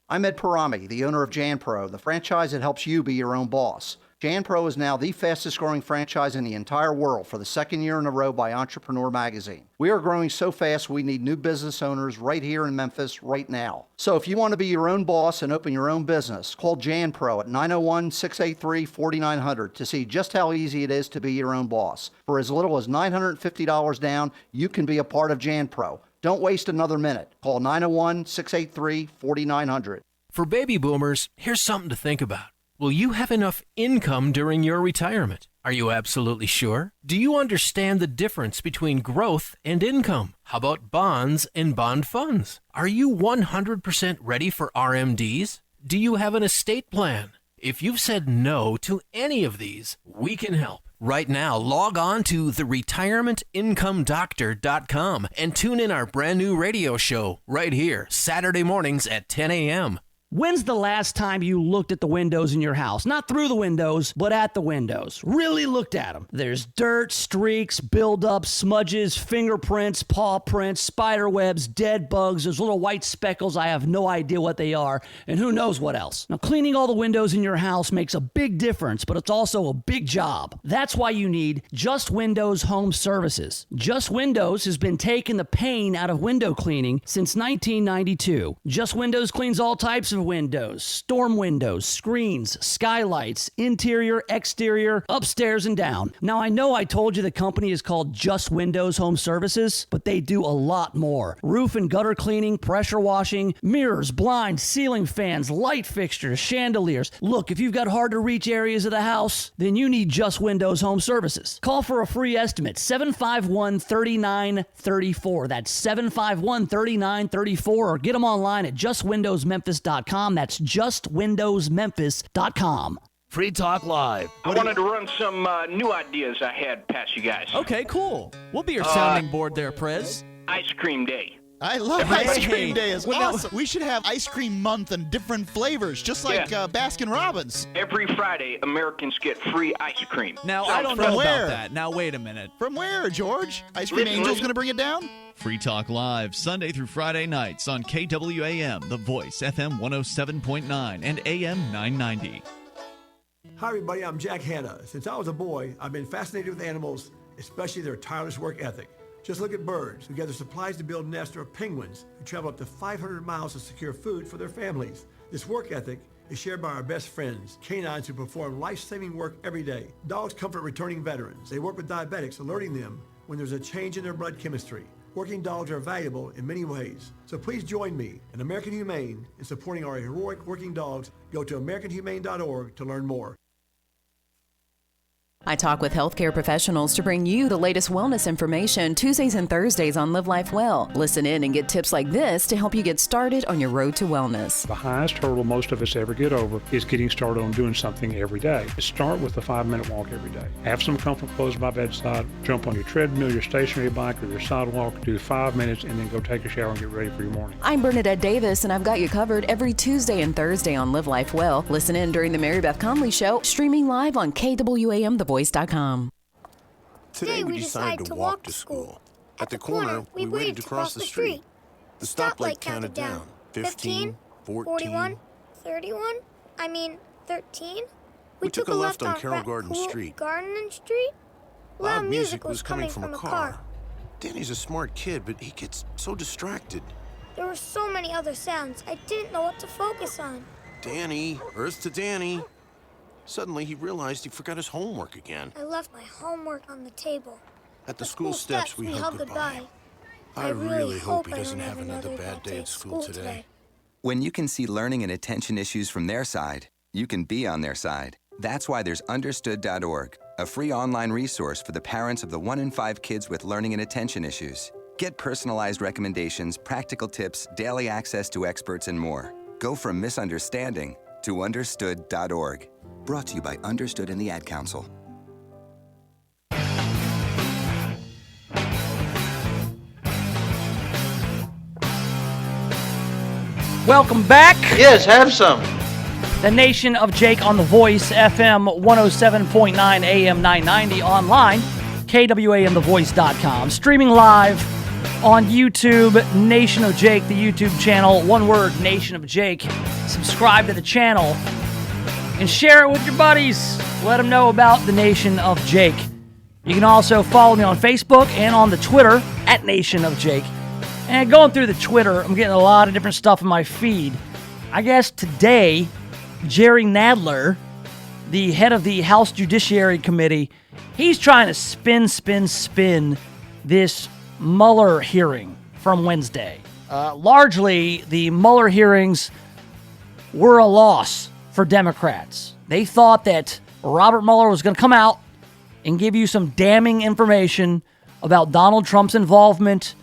I'm Ed Parami, the owner of JanPro, the franchise that helps you be your own boss. JanPro is now the fastest growing franchise in the entire world for the second year in a row by Entrepreneur Magazine. We are growing so fast we need new business owners right here in Memphis right now. So if you want to be your own boss and open your own business, call JanPro at 901-683-4900 to see just how easy it is to be your own boss. For as little as $950 down, you can be a part of JanPro. Don't waste another minute. Call 901-683-4900. For baby boomers, here's something to think about. Will you have enough income during your retirement? Are you absolutely sure? Do you understand the difference between growth and income? How about bonds and bond funds? Are you 100% ready for RMDs? Do you have an estate plan? If you've said no to any of these, we can help. Right now, log on to theretirementincomeDoctor.com and tune in our brand new radio show right here, Saturday mornings at 10 a.m. When's the last time you looked at the windows in your house? Not through the windows, but at the windows. Really looked at them. There's dirt, streaks, buildup, smudges, fingerprints, paw prints, spider webs, dead bugs, those little white speckles. I have no idea what they are, and who knows what else. Now, cleaning all the windows in your house makes a big difference, but it's also a big job. That's why you need Just Windows Home Services. Just Windows has been taking the pain out of window cleaning since 1992. Just Windows cleans all types of windows, storm windows, screens, skylights, interior, exterior, upstairs and down. Now, I know I told you the company is called Just Windows Home Services, but they do a lot more. Roof and gutter cleaning, pressure washing, mirrors, blinds, ceiling fans, light fixtures, chandeliers. Look, if you've got hard to reach areas of the house, then you need Just Windows Home Services. Call for a free estimate, 751-3934. That's 751-3934, or get them online at justwindowsmemphis.com. That's justwindowsmemphis.com. Free Talk Live. I wanted to run some new ideas I had past you guys. Okay, cool. We'll be your sounding board there, Prez. Ice cream day. I love ice cream day. It's awesome. We should have ice cream month and different flavors, just like Baskin Robbins. Every Friday, Americans get free ice cream. Now, I don't know about that. Now, wait a minute. From where, George? Ice Cream Angel's going to bring it down? Free Talk Live, Sunday through Friday nights on KWAM, The Voice, FM 107.9 and AM 990. Hi, everybody. I'm Jack Hanna. Since I was a boy, I've been fascinated with animals, especially their tireless work ethic. Just look at birds who gather supplies to build nests, or pipenguins who travel up to 500 miles to secure food for their families. This work ethic is shared by our best friends, canines who perform life-saving work every day. Dogs comfort returning veterans. They work with diabetics, alerting them when there's a change in their blood chemistry. Working dogs are valuable in many ways. So please join me and American Humane in supporting our heroic working dogs. Go to AmericanHumane.org to learn more. I talk with healthcare professionals to bring you the latest wellness information Tuesdays and Thursdays on Live Life Well. Listen in and get tips like this to help you get started on your road to wellness. The highest hurdle most of us ever get over is getting started on doing something every day. Start with a 5-minute walk every day. Have some comfort close by bedside. Jump on your treadmill, your stationary bike, or your sidewalk. Do 5 minutes and then go take a shower and get ready for your morning. I'm Bernadette Davis, and I've got you covered every Tuesday and Thursday on Live Life Well. Listen in during the Mary Beth Conley Show, streaming live on KWAM The Voice.com. Today we decided to walk to school. At the corner, we waited to cross the street. The stoplight counted down. 15, 41, 31, 13. We took a left on Carroll Garden Street. Garden Street? Loud music was coming from a car. Danny's a smart kid, but he gets so distracted. There were so many other sounds, I didn't know what to focus on. Danny, Earth to Danny. Suddenly, he realized he forgot his homework again. I left my homework on the table. At the school steps, we hugged goodbye. I really hope he doesn't have another bad day at school today. When you can see learning and attention issues from their side, you can be on their side. That's why there's Understood.org, a free online resource for the parents of the 1 in 5 kids with learning and attention issues. Get personalized recommendations, practical tips, daily access to experts, and more. Go from misunderstanding to Understood.org. Brought to you by Understood and the Ad Council. Welcome back. Yes, have some. The Nation of Jake on The Voice, FM 107.9, AM 990, online, KWAMTheVoice.com. Streaming live on YouTube, Nation of Jake, the YouTube channel. One word, Nation of Jake. Subscribe to the channel and share it with your buddies. Let them know about the Nation of Jake. You can also follow me on Facebook and on the Twitter, at Nation of Jake. And going through the Twitter, I'm getting a lot of different stuff in my feed. I guess today, Jerry Nadler, the head of the House Judiciary Committee, he's trying to spin this Mueller hearing from Wednesday. Largely, the Mueller hearings were a loss for Democrats. They thought that Robert Mueller was going to come out and give you some damning information about Donald Trump's involvement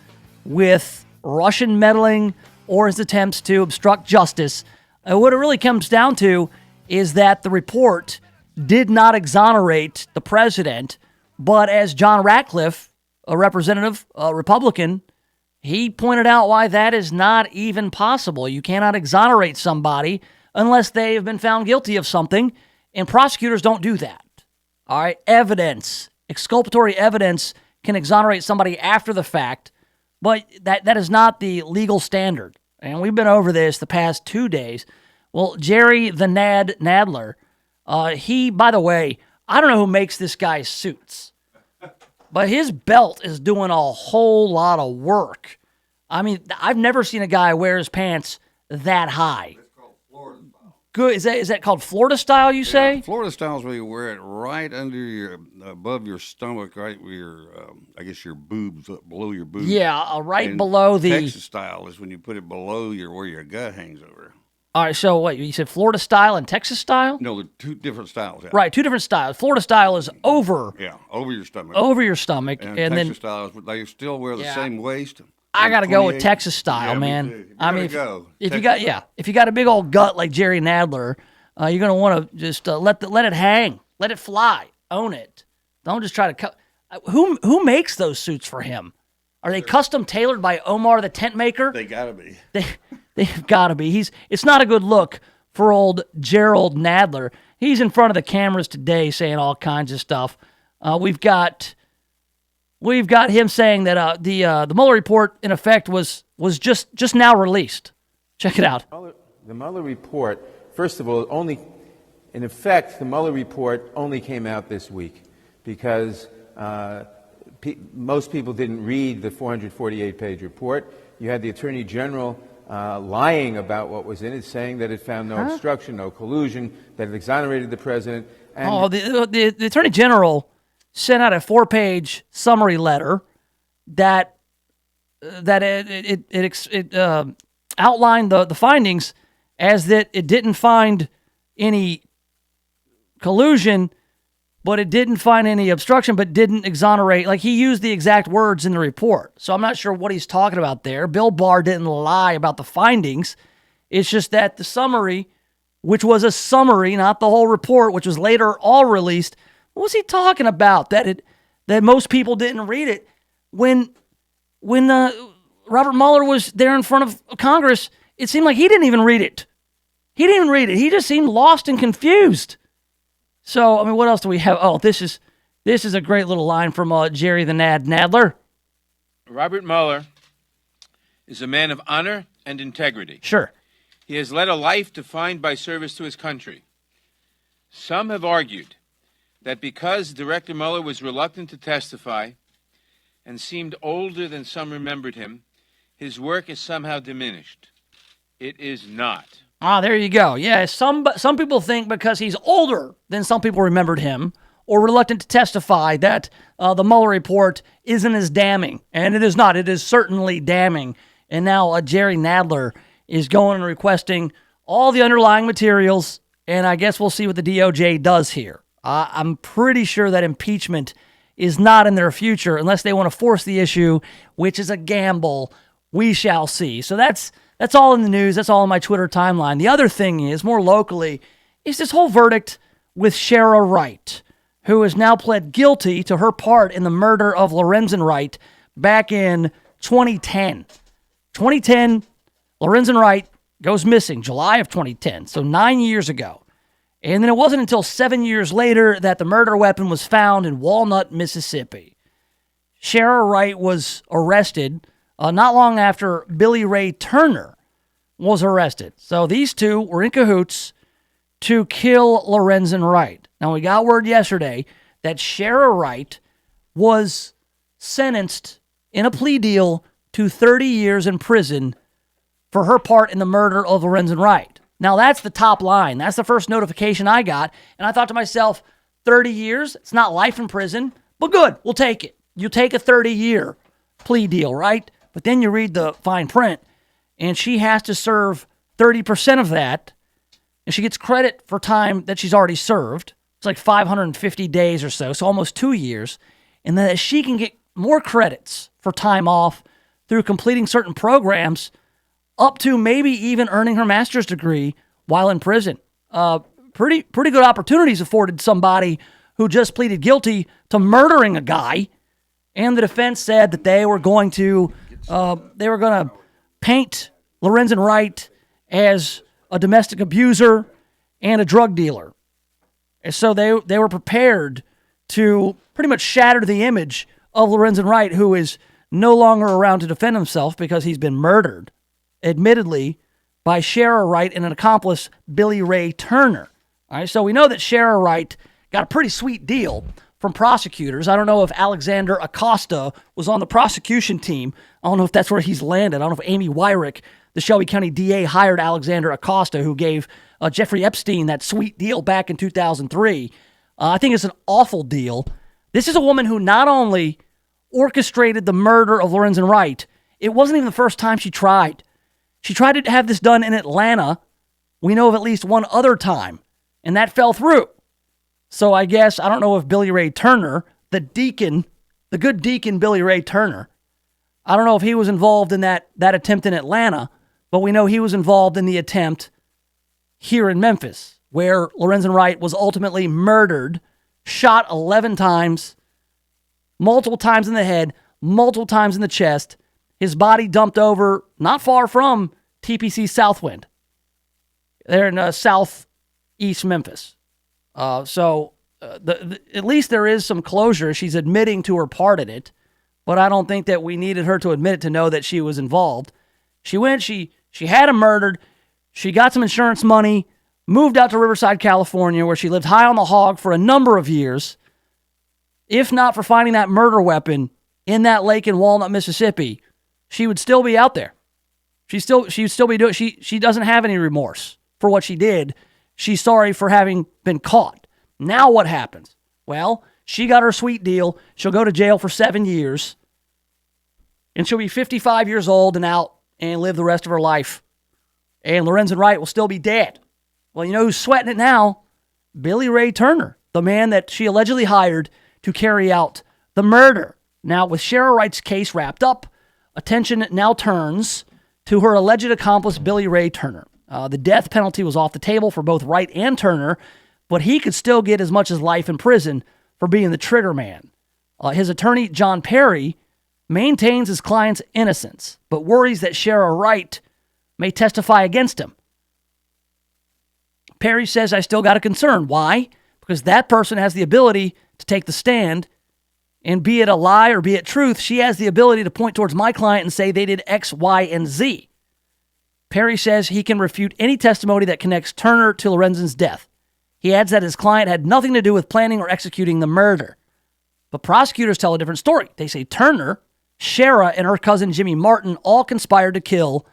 with Russian meddling or his attempts to obstruct justice. What it really comes down to is that the report did not exonerate the president, but as John Ratcliffe, a representative, a Republican, he pointed out why that is not even possible. You cannot exonerate somebody unless they have been found guilty of something, and prosecutors don't do that. All right, evidence, exculpatory evidence can exonerate somebody after the fact, but that is not the legal standard. And we've been over this the past 2 days. Well, Jerry the Nadler, he, by the way, I don't know who makes this guy's suits, but his belt is doing a whole lot of work. I mean, I've never seen a guy wear his pants that high. It's called Florida style. Good. Is that called Florida style, you say? Florida style is where you wear it right under your, above your stomach, right where your, I guess your boobs, below your boobs. Yeah, right and below the... Texas style is when you put it below where your gut hangs over. All right, so what, you said Florida style and Texas style? No, they're two different styles. Yeah. Right, two different styles. Florida style is over. Yeah, over your stomach. Over your stomach. And then Texas style is, they still wear the same waist. I got to go with Texas style, man. If you got a big old gut like Jerry Nadler, you're going to want to just let it hang. Let it fly. Own it. Don't just try to cut. Who makes those suits for him? Are they custom tailored by Omar the tent maker? They got to be. They've got to be. It's not a good look for old Gerald Nadler. He's in front of the cameras today saying all kinds of stuff. We've got him saying that the Mueller report, in effect, was just now released. Check it out. The Mueller report, first of all, in effect, the Mueller report only came out this week because most people didn't read the 448-page report. You had the Attorney General lying about what was in it, saying that it found no obstruction, no collusion, that it exonerated the president. And the Attorney General sent out a 4-page summary letter that outlined the findings as that it didn't find any collusion, but it didn't find any obstruction, but didn't exonerate. Like, he used the exact words in the report. So I'm not sure what he's talking about there. Bill Barr didn't lie about the findings. It's just that the summary, which was a summary, not the whole report, which was later all released, what was he talking about? That most people didn't read it. When Robert Mueller was there in front of Congress, it seemed like he didn't even read it. He didn't even read it. He just seemed lost and confused. So, I mean, what else do we have? Oh, this is a great little line from Jerry the Nadler. Robert Mueller is a man of honor and integrity. Sure. He has led a life defined by service to his country. Some have argued that because Director Mueller was reluctant to testify and seemed older than some remembered him, his work is somehow diminished. It is not. There you go. Yeah, some people think because he's older than some people remembered him or reluctant to testify that the Mueller report isn't as damning. And it is not. It is certainly damning. And now Jerry Nadler is going and requesting all the underlying materials, and I guess we'll see what the DOJ does here. I'm pretty sure that impeachment is not in their future unless they want to force the issue, which is a gamble. We shall see. So that's all in the news. That's all in my Twitter timeline. The other thing is, more locally, is this whole verdict with Shara Wright, who has now pled guilty to her part in the murder of Lorenzen Wright back in 2010. 2010, Lorenzen Wright goes missing July of 2010, so 9 years ago. And then it wasn't until 7 years later that the murder weapon was found in Walnut, Mississippi. Shara Wright was arrested not long after Billy Ray Turner was arrested. So these two were in cahoots to kill Lorenzen Wright. Now, we got word yesterday that Shara Wright was sentenced in a plea deal to 30 years in prison for her part in the murder of Lorenzen Wright. Now, that's the top line. That's the first notification I got. And I thought to myself, 30 years? It's not life in prison, but good, we'll take it. You take a 30-year plea deal, right? But then you read the fine print, and she has to serve 30% of that, and she gets credit for time that she's already served. It's like 550 days or so almost 2 years. And then she can get more credits for time off through completing certain programs, up to maybe even earning her master's degree while in prison. Pretty good opportunities afforded somebody who just pleaded guilty to murdering a guy, and the defense said that they were going to paint Lorenzen Wright as a domestic abuser and a drug dealer. And so they were prepared to pretty much shatter the image of Lorenzen Wright, who is no longer around to defend himself because he's been murdered, admittedly, by Shara Wright and an accomplice, Billy Ray Turner. All right, so we know that Shara Wright got a pretty sweet deal from prosecutors. I don't know if Alexander Acosta was on the prosecution team. I don't know if that's where he's landed. I don't know if Amy Wyrick, the Shelby County DA, hired Alexander Acosta, who gave Jeffrey Epstein that sweet deal back in 2003. I think it's an awful deal. This is a woman who not only orchestrated the murder of Lorenzen Wright, it wasn't even the first time she tried. She tried to have this done in Atlanta. We know of at least one other time, and that fell through. So I guess, I don't know if Billy Ray Turner, the deacon, the good deacon Billy Ray Turner, I don't know if he was involved in that attempt in Atlanta, but we know he was involved in the attempt here in Memphis, where Lorenzen Wright was ultimately murdered, shot 11 times, multiple times in the head, multiple times in the chest, his body dumped over not far from TPC Southwind. They're in southeast Memphis. At least there is some closure. She's admitting to her part in it, but I don't think that we needed her to admit it to know that she was involved. She went, she had him murdered, she got some insurance money, moved out to Riverside, California, where she lived high on the hog for a number of years. If not for finding that murder weapon in that lake in Walnut, Mississippi, she would still be out there. She'd still be doing. She doesn't have any remorse for what she did. She's sorry for having been caught. Now what happens? Well, she got her sweet deal. She'll go to jail for 7 years, and she'll be 55 years old and out and live the rest of her life. And Lorenzen Wright will still be dead. Well, you know who's sweating it now? Billy Ray Turner, the man that she allegedly hired to carry out the murder. Now, with Shara Wright's case wrapped up, attention now turns to her alleged accomplice, Billy Ray Turner. The death penalty was off the table for both Wright and Turner, but he could still get as much as life in prison for being the trigger man. His attorney, John Perry, maintains his client's innocence, but worries that Shara Wright may testify against him. Perry says, I still got a concern. Why? Because that person has the ability to take the stand, and be it a lie or be it truth, she has the ability to point towards my client and say they did X, Y, and Z. Perry says he can refute any testimony that connects Turner to Lorenzen's death. He adds that his client had nothing to do with planning or executing the murder. But prosecutors tell a different story. They say Turner, Shara, and her cousin Jimmy Martin all conspired to kill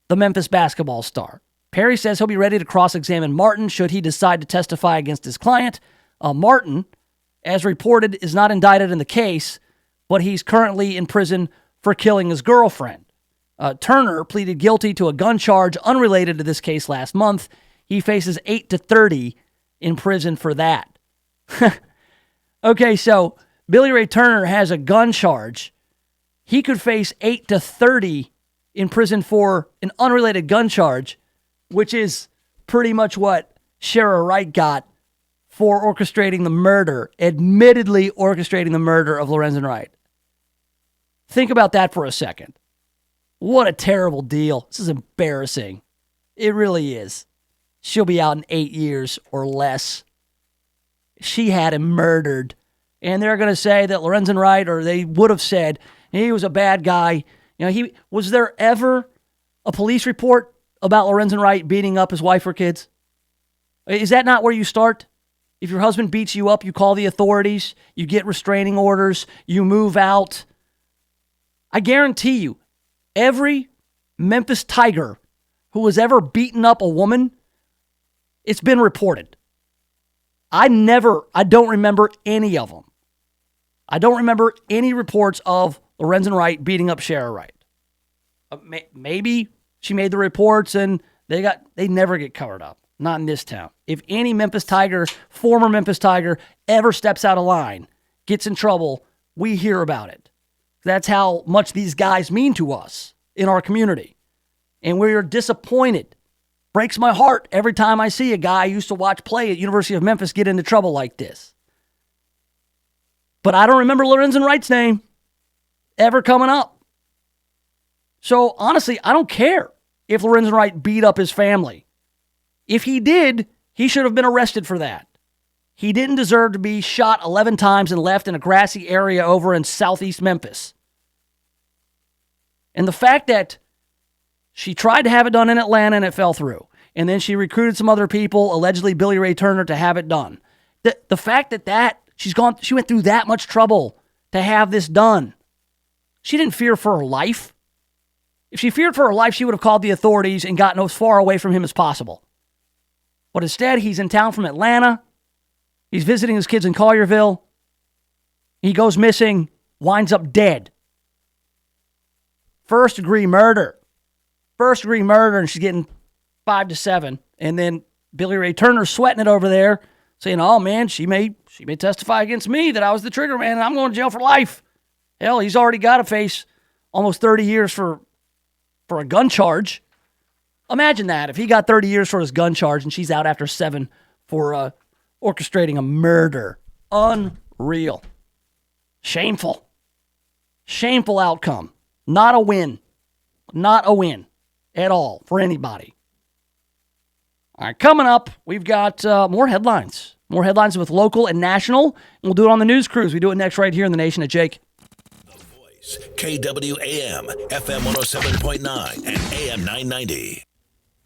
the Memphis basketball star. Perry says he'll be ready to cross-examine Martin should he decide to testify against his client. Martin, as reported, is not indicted in the case, but he's currently in prison for killing his girlfriend. Turner pleaded guilty to a gun charge unrelated to this case last month. He faces 8 to 30 in prison for that. Okay, so Billy Ray Turner has a gun charge. He could face 8 to 30 in prison for an unrelated gun charge, which is pretty much what Shara Wright got for orchestrating the murder, admittedly orchestrating the murder of Lorenzen Wright. Think about that for a second. What a terrible deal. This is embarrassing. It really is. She'll be out in 8 years or less. She had him murdered. And they're going to say that Lorenzen Wright, or they would have said, he was a bad guy. Was there ever a police report about Lorenzen Wright beating up his wife or kids? Is that not where you start? If your husband beats you up, you call the authorities, you get restraining orders, you move out. I guarantee you, every Memphis Tiger who has ever beaten up a woman, it's been reported. I don't remember any of them. I don't remember any reports of Lorenzen Wright beating up Shara Wright. Maybe she made the reports and they never get covered up. Not in this town. If any Memphis Tiger, former Memphis Tiger, ever steps out of line, gets in trouble, we hear about it. That's how much these guys mean to us in our community. And we're disappointed. Breaks my heart every time I see a guy I used to watch play at University of Memphis get into trouble like this. But I don't remember Lorenzen Wright's name ever coming up. So honestly, I don't care if Lorenzen Wright beat up his family. If he did, he should have been arrested for that. He didn't deserve to be shot 11 times and left in a grassy area over in southeast Memphis. And the fact that she tried to have it done in Atlanta and it fell through. And then she recruited some other people, allegedly Billy Ray Turner, to have it done. The fact that she went through that much trouble to have this done. She didn't fear for her life. If she feared for her life, she would have called the authorities and gotten as far away from him as possible. But instead, he's in town from Atlanta. He's visiting his kids in Collierville. He goes missing, winds up dead. First-degree murder. First-degree murder, and she's getting 5 to 7. And then Billy Ray Turner's sweating it over there, saying, oh, man, she may testify against me that I was the trigger man, and I'm going to jail for life. Hell, he's already got to face almost 30 years for a gun charge. Imagine that, if he got 30 years for his gun charge and she's out after 7 for orchestrating a murder. Unreal. Shameful. Shameful outcome. Not a win. Not a win at all for anybody. All right, coming up, we've got more headlines. More headlines with local and national. And we'll do it on the news cruise. We do it next right here in the Nation of Jake. The Voice, KWAM, FM 107.9 and AM 990.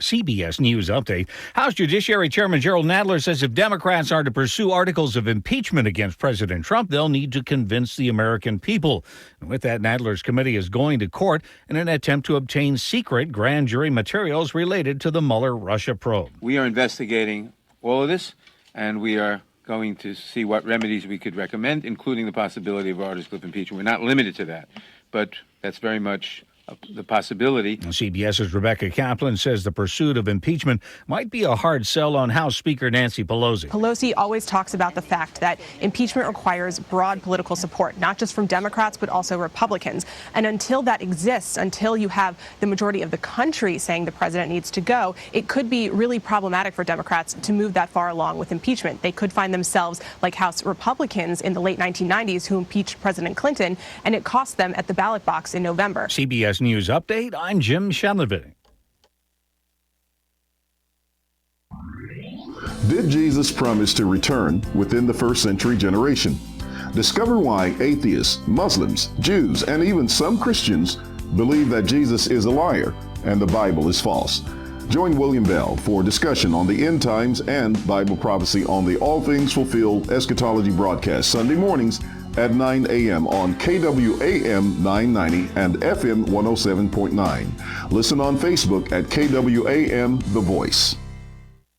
CBS News Update. House Judiciary Chairman Gerald Nadler says if Democrats are to pursue articles of impeachment against President Trump, they'll need to convince the American people. And with that, Nadler's committee is going to court in an attempt to obtain secret grand jury materials related to the Mueller Russia probe. We are investigating all of this, and we are going to see what remedies we could recommend, including the possibility of articles of impeachment. We're not limited to that, but that's very much the possibility. CBS's Rebecca Kaplan says the pursuit of impeachment might be a hard sell on House Speaker Nancy Pelosi. Pelosi always talks about the fact that impeachment requires broad political support, not just from Democrats, but also Republicans. And until that exists, until you have the majority of the country saying the president needs to go, it could be really problematic for Democrats to move that far along with impeachment. They could find themselves like House Republicans in the late 1990s who impeached President Clinton, and it cost them at the ballot box in November. CBS News Update, I'm Jim Shenlevin. Did Jesus promise to return within the first century generation? Discover why atheists, Muslims, Jews, and even some Christians believe that Jesus is a liar and the Bible is false. Join William Bell for discussion on the end times and Bible prophecy on the All Things Fulfilled Eschatology broadcast Sunday mornings at 9 a.m. on KWAM 990 and FM 107.9. Listen on Facebook at KWAM The Voice.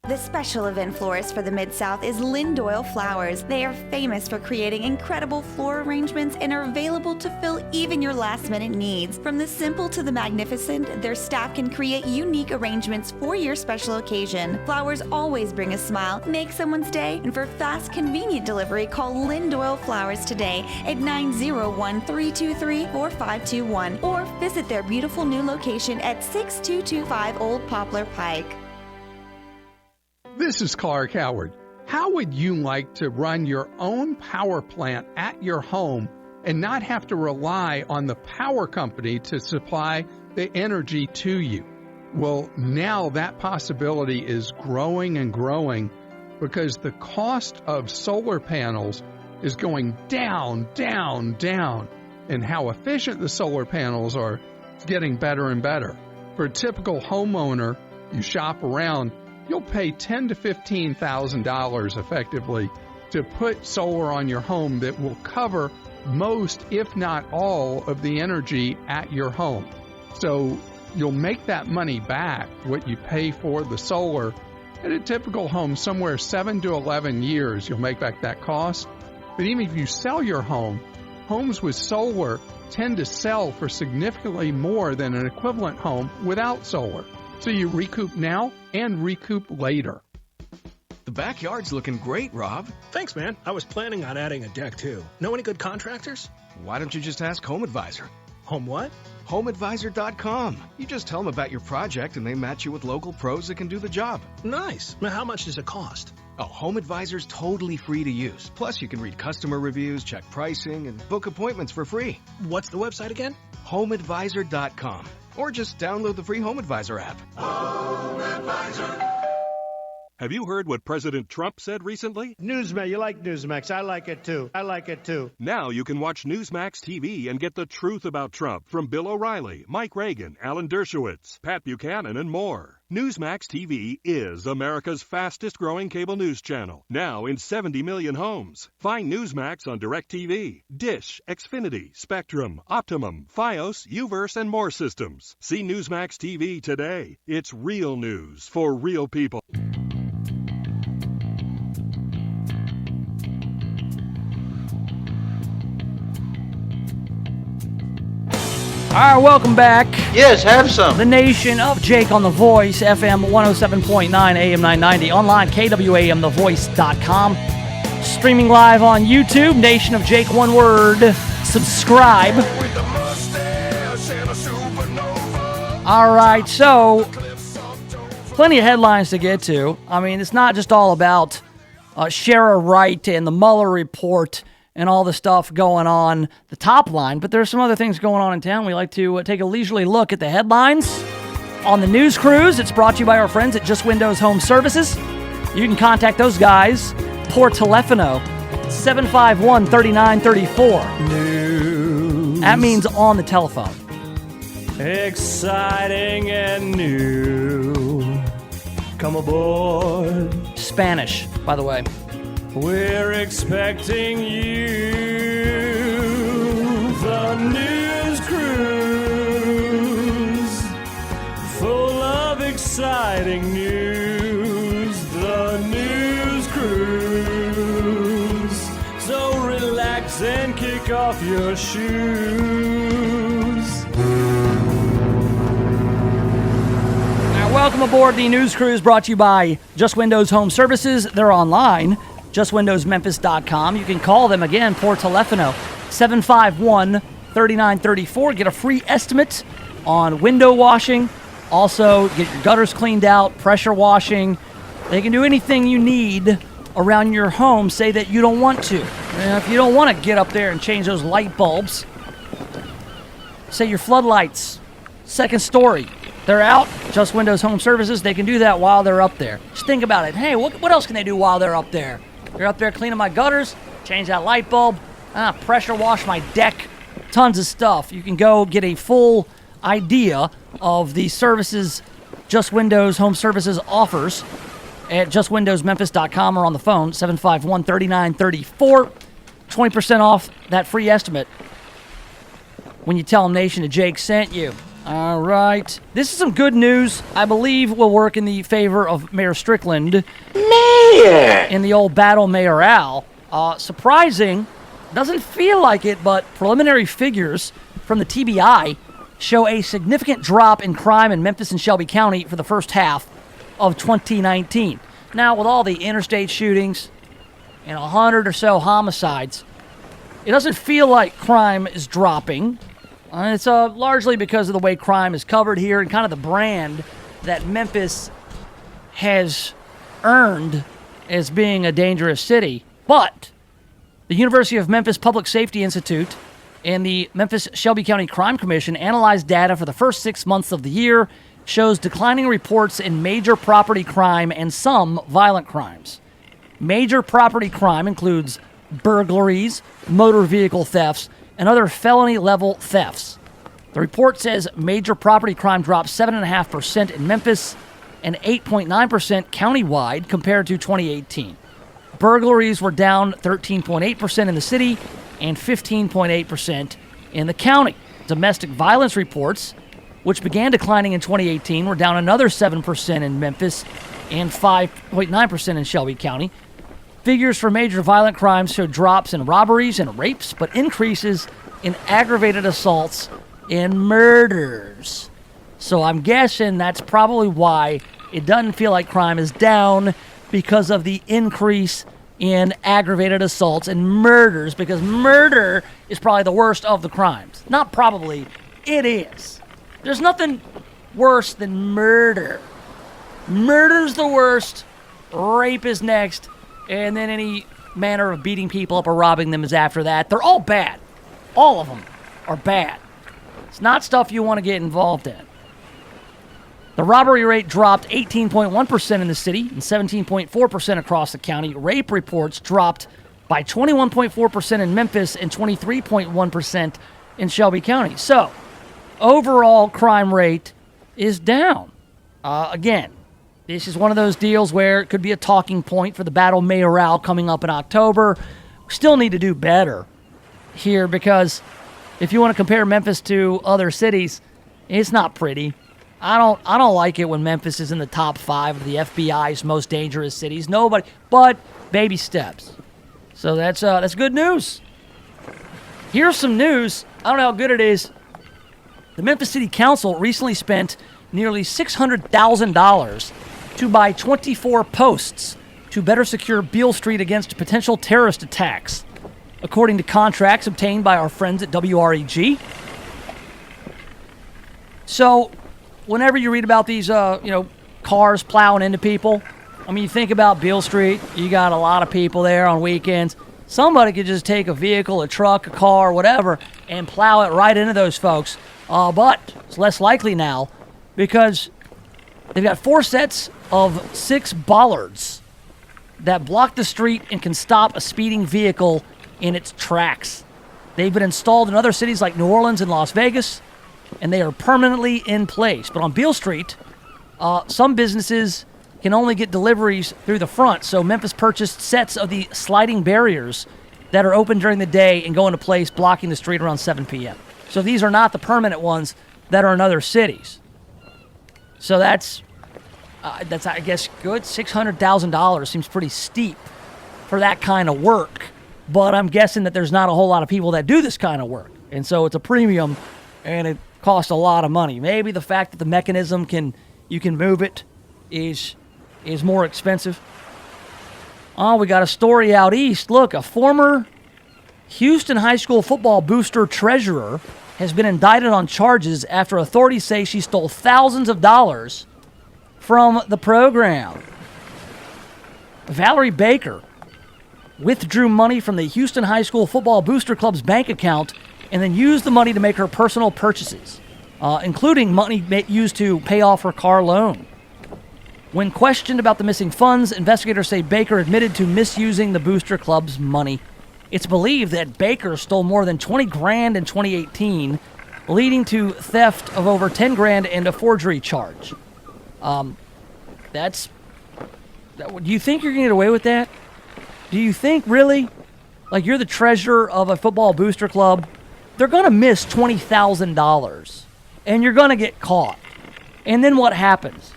The special event florist for the Mid-South is Lynn Doyle Flowers. They are famous for creating incredible floral arrangements and are available to fill even your last-minute needs. From the simple to the magnificent, their staff can create unique arrangements for your special occasion. Flowers always bring a smile, make someone's day, and for fast, convenient delivery, call Lynn Doyle Flowers today at 901-323-4521 or visit their beautiful new location at 6225 Old Poplar Pike. This is Clark Howard. How would you like to run your own power plant at your home and not have to rely on the power company to supply the energy to you? Well, now that possibility is growing and growing because the cost of solar panels is going down, down, down. And how efficient the solar panels are, it's getting better and better. For a typical homeowner, you shop around, you'll pay $10,000 to $15,000 effectively to put solar on your home that will cover most, if not all, of the energy at your home. So you'll make that money back, what you pay for the solar. At a typical home, somewhere 7 to 11 years, you'll make back that cost. But even if you sell your home, homes with solar tend to sell for significantly more than an equivalent home without solar. So you recoup now and recoup later. The backyard's looking great, Rob. Thanks, man. I was planning on adding a deck, too. Know any good contractors? Why don't you just ask Home Advisor? Home what? HomeAdvisor.com. You just tell them about your project and they match you with local pros that can do the job. Nice. Now, how much does it cost? Oh, Home Advisor's totally free to use. Plus, you can read customer reviews, check pricing, and book appointments for free. What's the website again? HomeAdvisor.com. Or just download the free Home Advisor app. Home Advisor. Have you heard what President Trump said recently? Newsmax, you like Newsmax. I like it too. Now you can watch Newsmax TV and get the truth about Trump from Bill O'Reilly, Mike Reagan, Alan Dershowitz, Pat Buchanan, and more. Newsmax TV is America's fastest growing cable news channel, now in 70 million homes. Find Newsmax on DirecTV, Dish, Xfinity, Spectrum, Optimum, Fios, Uverse, and more systems. See Newsmax TV today. It's real news for real people. All right, welcome back. Yes, have some. The Nation of Jake on The Voice, FM 107.9, AM 990, online, KWAMTheVoice.com. Streaming live on YouTube, Nation of Jake, one word, subscribe. All right, so plenty of headlines to get to. I mean, it's not just all about Shara Wright and the Mueller report and all the stuff going on the top line, but there's some other things going on in town. We like to take a leisurely look at the headlines on the news cruise. It's brought to you by our friends at Just Windows Home Services. You can contact those guys por telefono 751-3934. News. That means on the telephone. Exciting and new. Come aboard. Spanish, by the way. We're expecting you. The news cruise, full of exciting news. The news cruise. So relax and kick off your shoes. Now, welcome aboard the news cruise brought to you by Just Windows Home Services. They're online. JustWindowsMemphis.com. You can call them again, por telefono 751-3934. Get a free estimate on window washing. Also, get your gutters cleaned out, pressure washing. They can do anything you need around your home. Say that you don't want to. If you don't want to get up there and change those light bulbs, say your floodlights, second story, they're out. Just Windows Home Services, they can do that while they're up there. Just think about it. Hey, what else can they do while they're up there? You're up there cleaning my gutters, change that light bulb, pressure wash my deck, tons of stuff. You can go get a full idea of the services Just Windows Home Services offers at justwindowsmemphis.com or on the phone, 751-3934. 20% off that free estimate when you tell them Nation of Jake sent you. All right. This is some good news. I believe will work in the favor of Mayor Strickland. Mayor! In the old battle mayoral. Surprising. Doesn't feel like it, but preliminary figures from the TBI show a significant drop in crime in Memphis and Shelby County for the first half of 2019. Now, with all the interstate shootings and 100 or so homicides, it doesn't feel like crime is dropping. It's largely because of the way crime is covered here and kind of the brand that Memphis has earned as being a dangerous city. But the University of Memphis Public Safety Institute and the Memphis Shelby County Crime Commission analyzed data for the first 6 months of the year shows declining reports in major property crime and some violent crimes. Major property crime includes burglaries, motor vehicle thefts, and other felony-level thefts. The report says major property crime dropped 7.5% in Memphis and 8.9% countywide compared to 2018. Burglaries were down 13.8% in the city and 15.8% in the county. Domestic violence reports, which began declining in 2018, were down another 7% in Memphis and 5.9% in Shelby County. Figures for major violent crimes show drops in robberies and rapes, but increases in aggravated assaults and murders. So I'm guessing that's probably why it doesn't feel like crime is down, because of the increase in aggravated assaults and murders, because murder is probably the worst of the crimes. Not probably, it is. There's nothing worse than murder. Murder's the worst, rape is next, and then any manner of beating people up or robbing them is after that. They're all bad. All of them are bad. It's not stuff you want to get involved in. The robbery rate dropped 18.1% in the city and 17.4% across the county. Rape reports dropped by 21.4% in Memphis and 23.1% in Shelby County. So, overall crime rate is down. Again, this is one of those deals where it could be a talking point for the battle mayoral coming up in October. We still need to do better here, because if you want to compare Memphis to other cities, it's not pretty. I don't like it when Memphis is in the top 5 of the FBI's most dangerous cities. Nobody, but baby steps. So that's good news. Here's some news. I don't know how good it is. The Memphis City Council recently spent nearly $600,000 to buy 24 posts to better secure Beale Street against potential terrorist attacks, according to contracts obtained by our friends at WREG. So, whenever you read about these, cars plowing into people, I mean, you think about Beale Street, you got a lot of people there on weekends. Somebody could just take a vehicle, a truck, a car, whatever, and plow it right into those folks. But it's less likely now, because they've got 4 sets of 6 bollards that block the street and can stop a speeding vehicle in its tracks. They've been installed in other cities like New Orleans and Las Vegas, and they are permanently in place. But on Beale Street, some businesses can only get deliveries through the front, so Memphis purchased sets of the sliding barriers that are open during the day and go into place, blocking the street around 7 p.m. So these are not the permanent ones that are in other cities. So that's I guess, good. $600,000 seems pretty steep for that kind of work. But I'm guessing that there's not a whole lot of people that do this kind of work. And so it's a premium, and it costs a lot of money. Maybe the fact that the mechanism you can move it is more expensive. Oh, we got a story out east. Look, a former Houston High School football booster treasurer has been indicted on charges after authorities say she stole thousands of dollars from the program. Valerie Baker withdrew money from the Houston High School Football Booster Club's bank account and then used the money to make her personal purchases, including money used to pay off her car loan. When questioned about the missing funds, investigators say Baker admitted to misusing the Booster Club's money. It's believed that Baker stole more than $20,000 in 2018, leading to theft of over $10,000 and a forgery charge. Do you think you're going to get away with that? Do you think, really, like, you're the treasurer of a football booster club, they're going to miss $20,000, and you're going to get caught. And then what happens?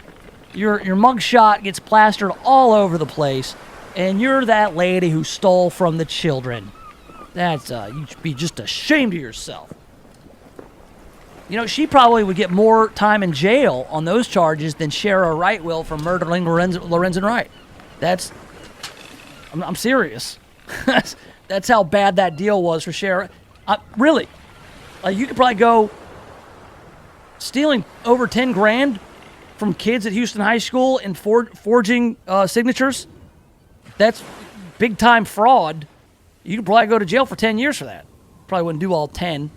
Your mugshot gets plastered all over the place, and you're that lady who stole from the children. That's, you should be just ashamed of yourself. You know, she probably would get more time in jail on those charges than Shara Wright will for murdering Lorenzen Wright. I'm serious. That's how bad that deal was for Shara. Really. You could probably go stealing over $10,000 from kids at Houston High School and forging signatures. That's big-time fraud. You could probably go to jail for 10 years for that. Probably wouldn't do all 10.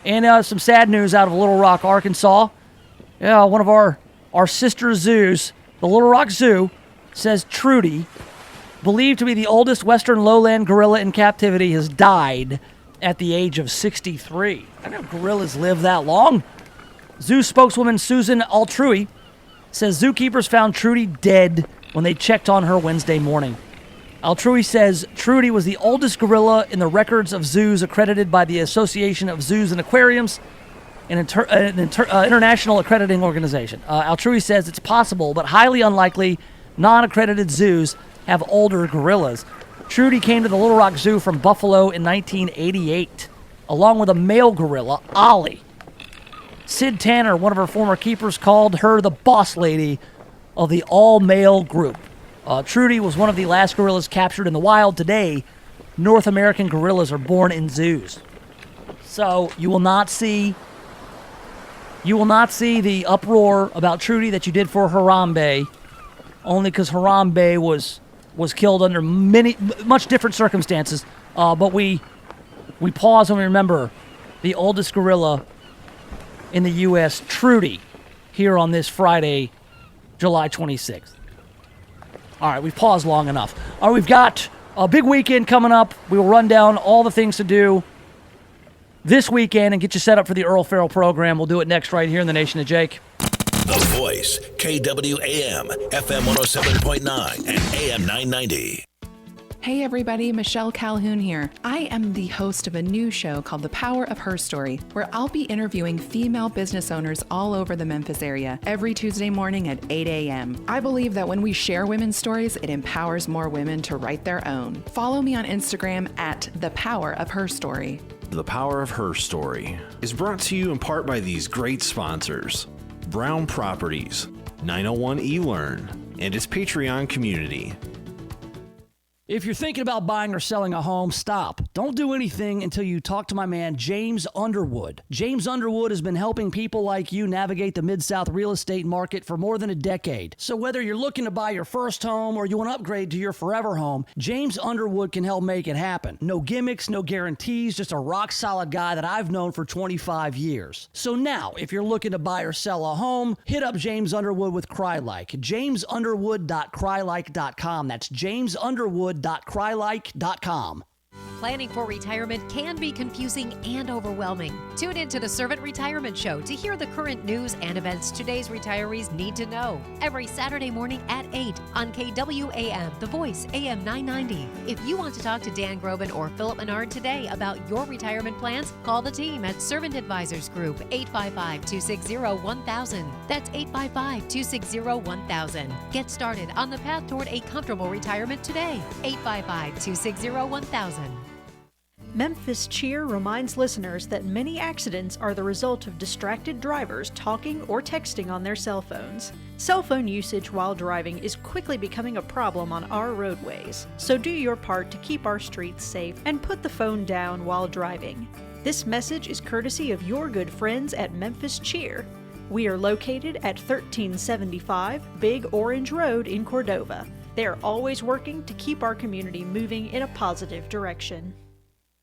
And some sad news out of Little Rock, Arkansas. Yeah, one of our sister zoos, the Little Rock Zoo, says Trudy, believed to be the oldest western lowland gorilla in captivity, has died at the age of 63. I know gorillas live that long. Zoo spokeswoman Susan Altrui says zookeepers found Trudy dead when they checked on her Wednesday morning. Altrui says Trudy was the oldest gorilla in the records of zoos accredited by the Association of Zoos and Aquariums, an international accrediting organization. Altrui says it's possible, but highly unlikely, non-accredited zoos have older gorillas. Trudy came to the Little Rock Zoo from Buffalo in 1988, along with a male gorilla, Ollie. Sid Tanner, one of her former keepers, called her the boss lady of the all-male group. Trudy was one of the last gorillas captured in the wild. Today, North American gorillas are born in zoos. So you will not see the uproar about Trudy that you did for Harambe, only because Harambe was killed under much different circumstances. But we pause and we remember the oldest gorilla in the U.S., Trudy, here on this Friday, July 26th. All right, we've paused long enough. All right, we've got a big weekend coming up. We will run down all the things to do this weekend and get you set up for the Earl Farrell program. We'll do it next right here in the Nation of Jake. The Voice, KWAM, FM 107.9 and AM 990. Hey everybody, Michelle Calhoun here. I am the host of a new show called The Power of Her Story, where I'll be interviewing female business owners all over the Memphis area every Tuesday morning at 8 a.m. I believe that when we share women's stories, it empowers more women to write their own. Follow me on Instagram at The Power of Her Story. The Power of Her Story is brought to you in part by these great sponsors: Brown Properties, 901 eLearn, and its Patreon community. If you're thinking about buying or selling a home, stop. Don't do anything until you talk to my man, James Underwood. James Underwood has been helping people like you navigate the Mid-South real estate market for more than a decade. So whether you're looking to buy your first home or you want to upgrade to your forever home, James Underwood can help make it happen. No gimmicks, no guarantees, just a rock-solid guy that I've known for 25 years. So now, if you're looking to buy or sell a home, hit up James Underwood with CryLike. JamesUnderwood.crylike.com. That's JamesUnderwood.crylike.com. Planning for retirement can be confusing and overwhelming. Tune in to the Servant Retirement Show to hear the current news and events today's retirees need to know. Every Saturday morning at 8 on KWAM, The Voice, AM 990. If you want to talk to Dan Groban or Philip Menard today about your retirement plans, call the team at Servant Advisors Group, 855-260-1000. That's 855-260-1000. Get started on the path toward a comfortable retirement today. 855-260-1000. Memphis Cheer reminds listeners that many accidents are the result of distracted drivers talking or texting on their cell phones. Cell phone usage while driving is quickly becoming a problem on our roadways, so do your part to keep our streets safe and put the phone down while driving. This message is courtesy of your good friends at Memphis Cheer. We are located at 1375 Big Orange Road in Cordova. They are always working to keep our community moving in a positive direction.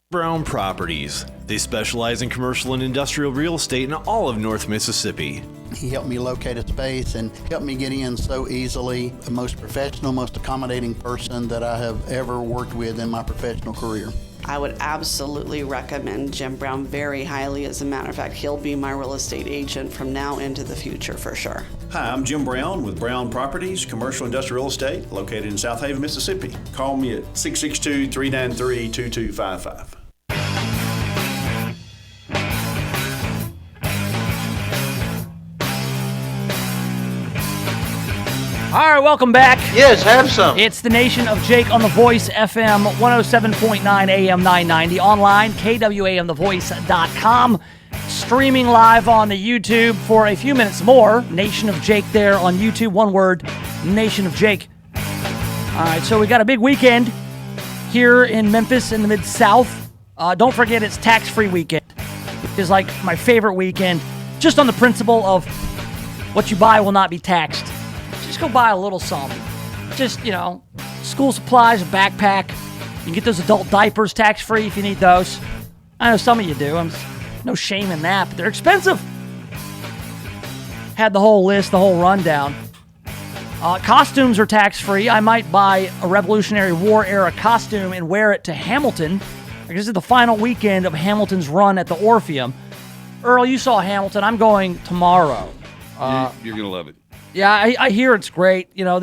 Brown Properties. They specialize in commercial and industrial real estate in all of North Mississippi. He helped me locate a space and helped me get in so easily. The most professional, most accommodating person that I have ever worked with in my professional career. I would absolutely recommend Jim Brown very highly. As a matter of fact, he'll be my real estate agent from now into the future for sure. Hi, I'm Jim Brown with Brown Properties, commercial industrial real estate, located in South Haven, Mississippi. Call me at 662-393-2255. All right, welcome back. Yes, have some. It's the Nation of Jake on The Voice, FM 107.9 AM 990. Online, KWAMTheVoice.com. Streaming live on the YouTube for a few minutes more. Nation of Jake there on YouTube. One word, Nation of Jake. All right, so we got a big weekend here in Memphis in the Mid-South. Don't forget it's tax-free weekend. It's like my favorite weekend, just on the principle of what you buy will not be taxed. Just go buy a little something. Just, school supplies, a backpack. You can get those adult diapers tax-free if you need those. I know some of you do. No shame in that, but they're expensive. had the whole list, the whole rundown. Costumes are tax-free. I might buy a Revolutionary War era costume and wear it to Hamilton. This is the final weekend of Hamilton's run at the Orpheum. Earl, you saw Hamilton. I'm going tomorrow. You're going to love it. Yeah, I hear it's great. You know,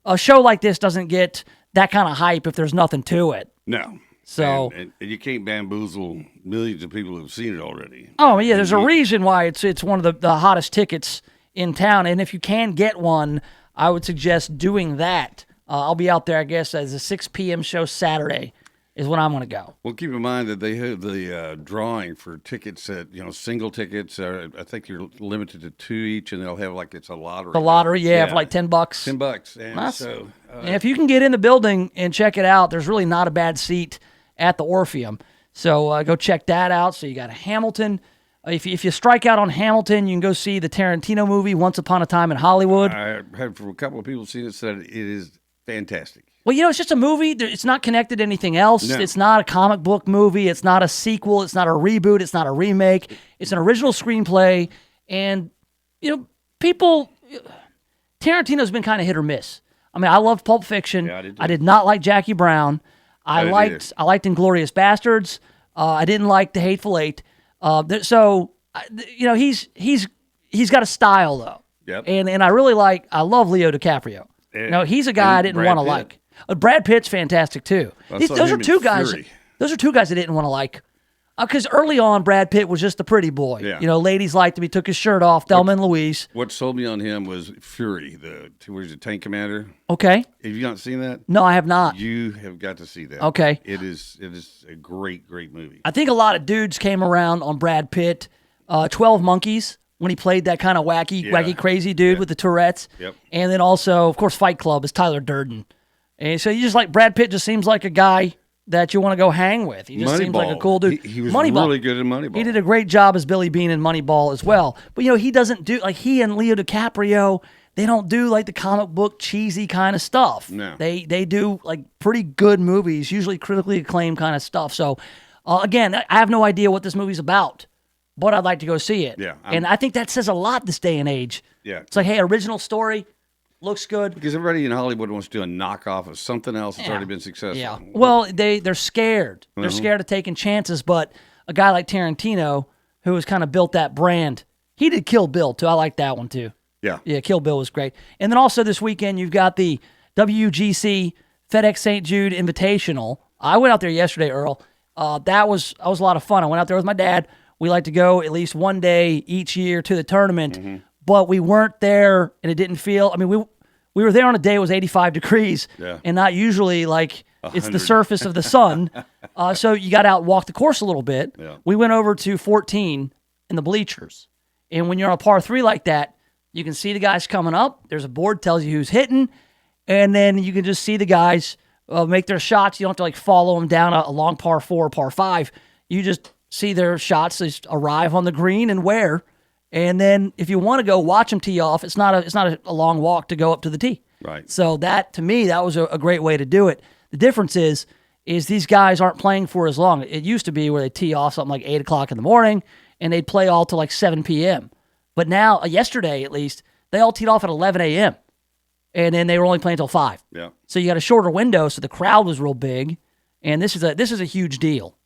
a show like this doesn't get that kind of hype if there's nothing to it. No. So and you can't bamboozle millions of people who've seen it already. Oh, yeah, there's a reason why it's one of the hottest tickets in town. And if you can get one, I would suggest doing that. I'll be out there, I guess, as a 6 p.m. show Saturday is when I'm going to go. Well, keep in mind that they have the drawing for tickets that, single tickets. I think you're limited to 2 each, and they'll have like it's a lottery. The lottery, for like $10. $10. And Nice. so. And if you can get in the building and check it out, there's really not a bad seat at the Orpheum. So go check that out. So you got Hamilton. If you strike out on Hamilton, you can go see the Tarantino movie, Once Upon a Time in Hollywood. I have from a couple of people seen it said it is fantastic. Well, it's just a movie. It's not connected to anything else. No. It's not a comic book movie. It's not a sequel. It's not a reboot. It's not a remake. It's an original screenplay. And, Tarantino's been kind of hit or miss. I mean, I loved Pulp Fiction. Yeah, I did not like Jackie Brown. I liked Inglourious Bastards. I didn't like The Hateful Eight. He's got a style though. Yep. And I love Leo DiCaprio. He's a guy I didn't want to like. Brad Pitt's fantastic too. Those are two guys. Those are two guys I didn't want to like. Because early on, Brad Pitt was just a pretty boy. Yeah. Ladies liked him. He took his shirt off. Thelma and Louise. What sold me on him was Fury, the tank commander. Okay. Have you not seen that? No, I have not. You have got to see that. Okay. It is a great movie. I think a lot of dudes came around on Brad Pitt. 12 Monkeys, when he played that kind of wacky, crazy dude with the Tourette's. Yep. And then also, of course, Fight Club is Tyler Durden. And so you just Brad Pitt just seems like a guy that you want to go hang with. He just seems like a cool dude. He was really good at Moneyball. He did a great job as Billy Bean in Moneyball as well. But, he doesn't do, he and Leo DiCaprio, they don't do, the comic book cheesy kind of stuff. No. They do, pretty good movies, usually critically acclaimed kind of stuff. So, again, I have no idea what this movie's about, but I'd like to go see it. Yeah. And I think that says a lot this day and age. Yeah. It's like, hey, original story. Looks good. Because everybody in Hollywood wants to do a knockoff of something else that's already been successful. Yeah. Well, they're scared. They're scared of taking chances, but a guy like Tarantino, who has kind of built that brand, he did Kill Bill, too. I like that one, too. Yeah. Yeah, Kill Bill was great. And then also this weekend, you've got the WGC FedEx St. Jude Invitational. I went out there yesterday, Earl. That was a lot of fun. I went out there with my dad. We like to go at least one day each year to the tournament. But we weren't there, and it didn't feel. I mean, we were there on a day it was 85 degrees, and not usually it's the surface of the sun. So you got out and walked the course a little bit. Yeah. We went over to 14 in the bleachers, and when you're on a par 3 like that, you can see the guys coming up. There's a board tells you who's hitting, and then you can just see the guys make their shots. You don't have to follow them down a long par 4, par 5. You just see their shots. They just arrive on the green and where. And then if you want to go watch them tee off, it's not a long walk to go up to the tee. Right. So that, to me, that was a great way to do it. The difference is these guys aren't playing for as long. It used to be where they tee off something like 8 o'clock in the morning, and they'd play all till 7 p.m. But now, yesterday at least, they all teed off at 11 a.m., and then they were only playing till 5. Yeah. So you got a shorter window, so the crowd was real big, and this is a huge deal.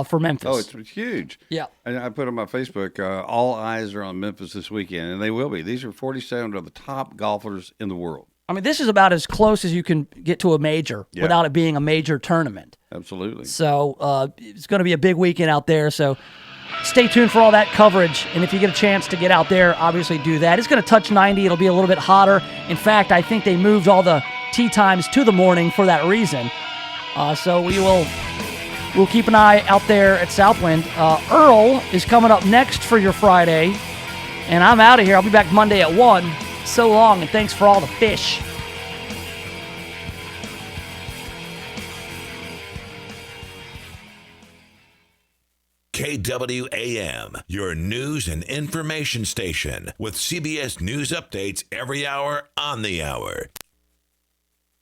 For Memphis. Oh, it's huge. Yeah. And I put on my Facebook, all eyes are on Memphis this weekend, and they will be. These are 47 of the top golfers in the world. I mean, this is about as close as you can get to a major without it being a major tournament. Absolutely. So it's going to be a big weekend out there. So stay tuned for all that coverage. And if you get a chance to get out there, obviously do that. It's going to touch 90. It'll be a little bit hotter. In fact, I think they moved all the tee times to the morning for that reason. So we'll keep an eye out there at Southwind. Earl is coming up next for your Friday. And I'm out of here. I'll be back Monday at 1. So long, and thanks for all the fish. KWAM, your news and information station with CBS News updates every hour on the hour.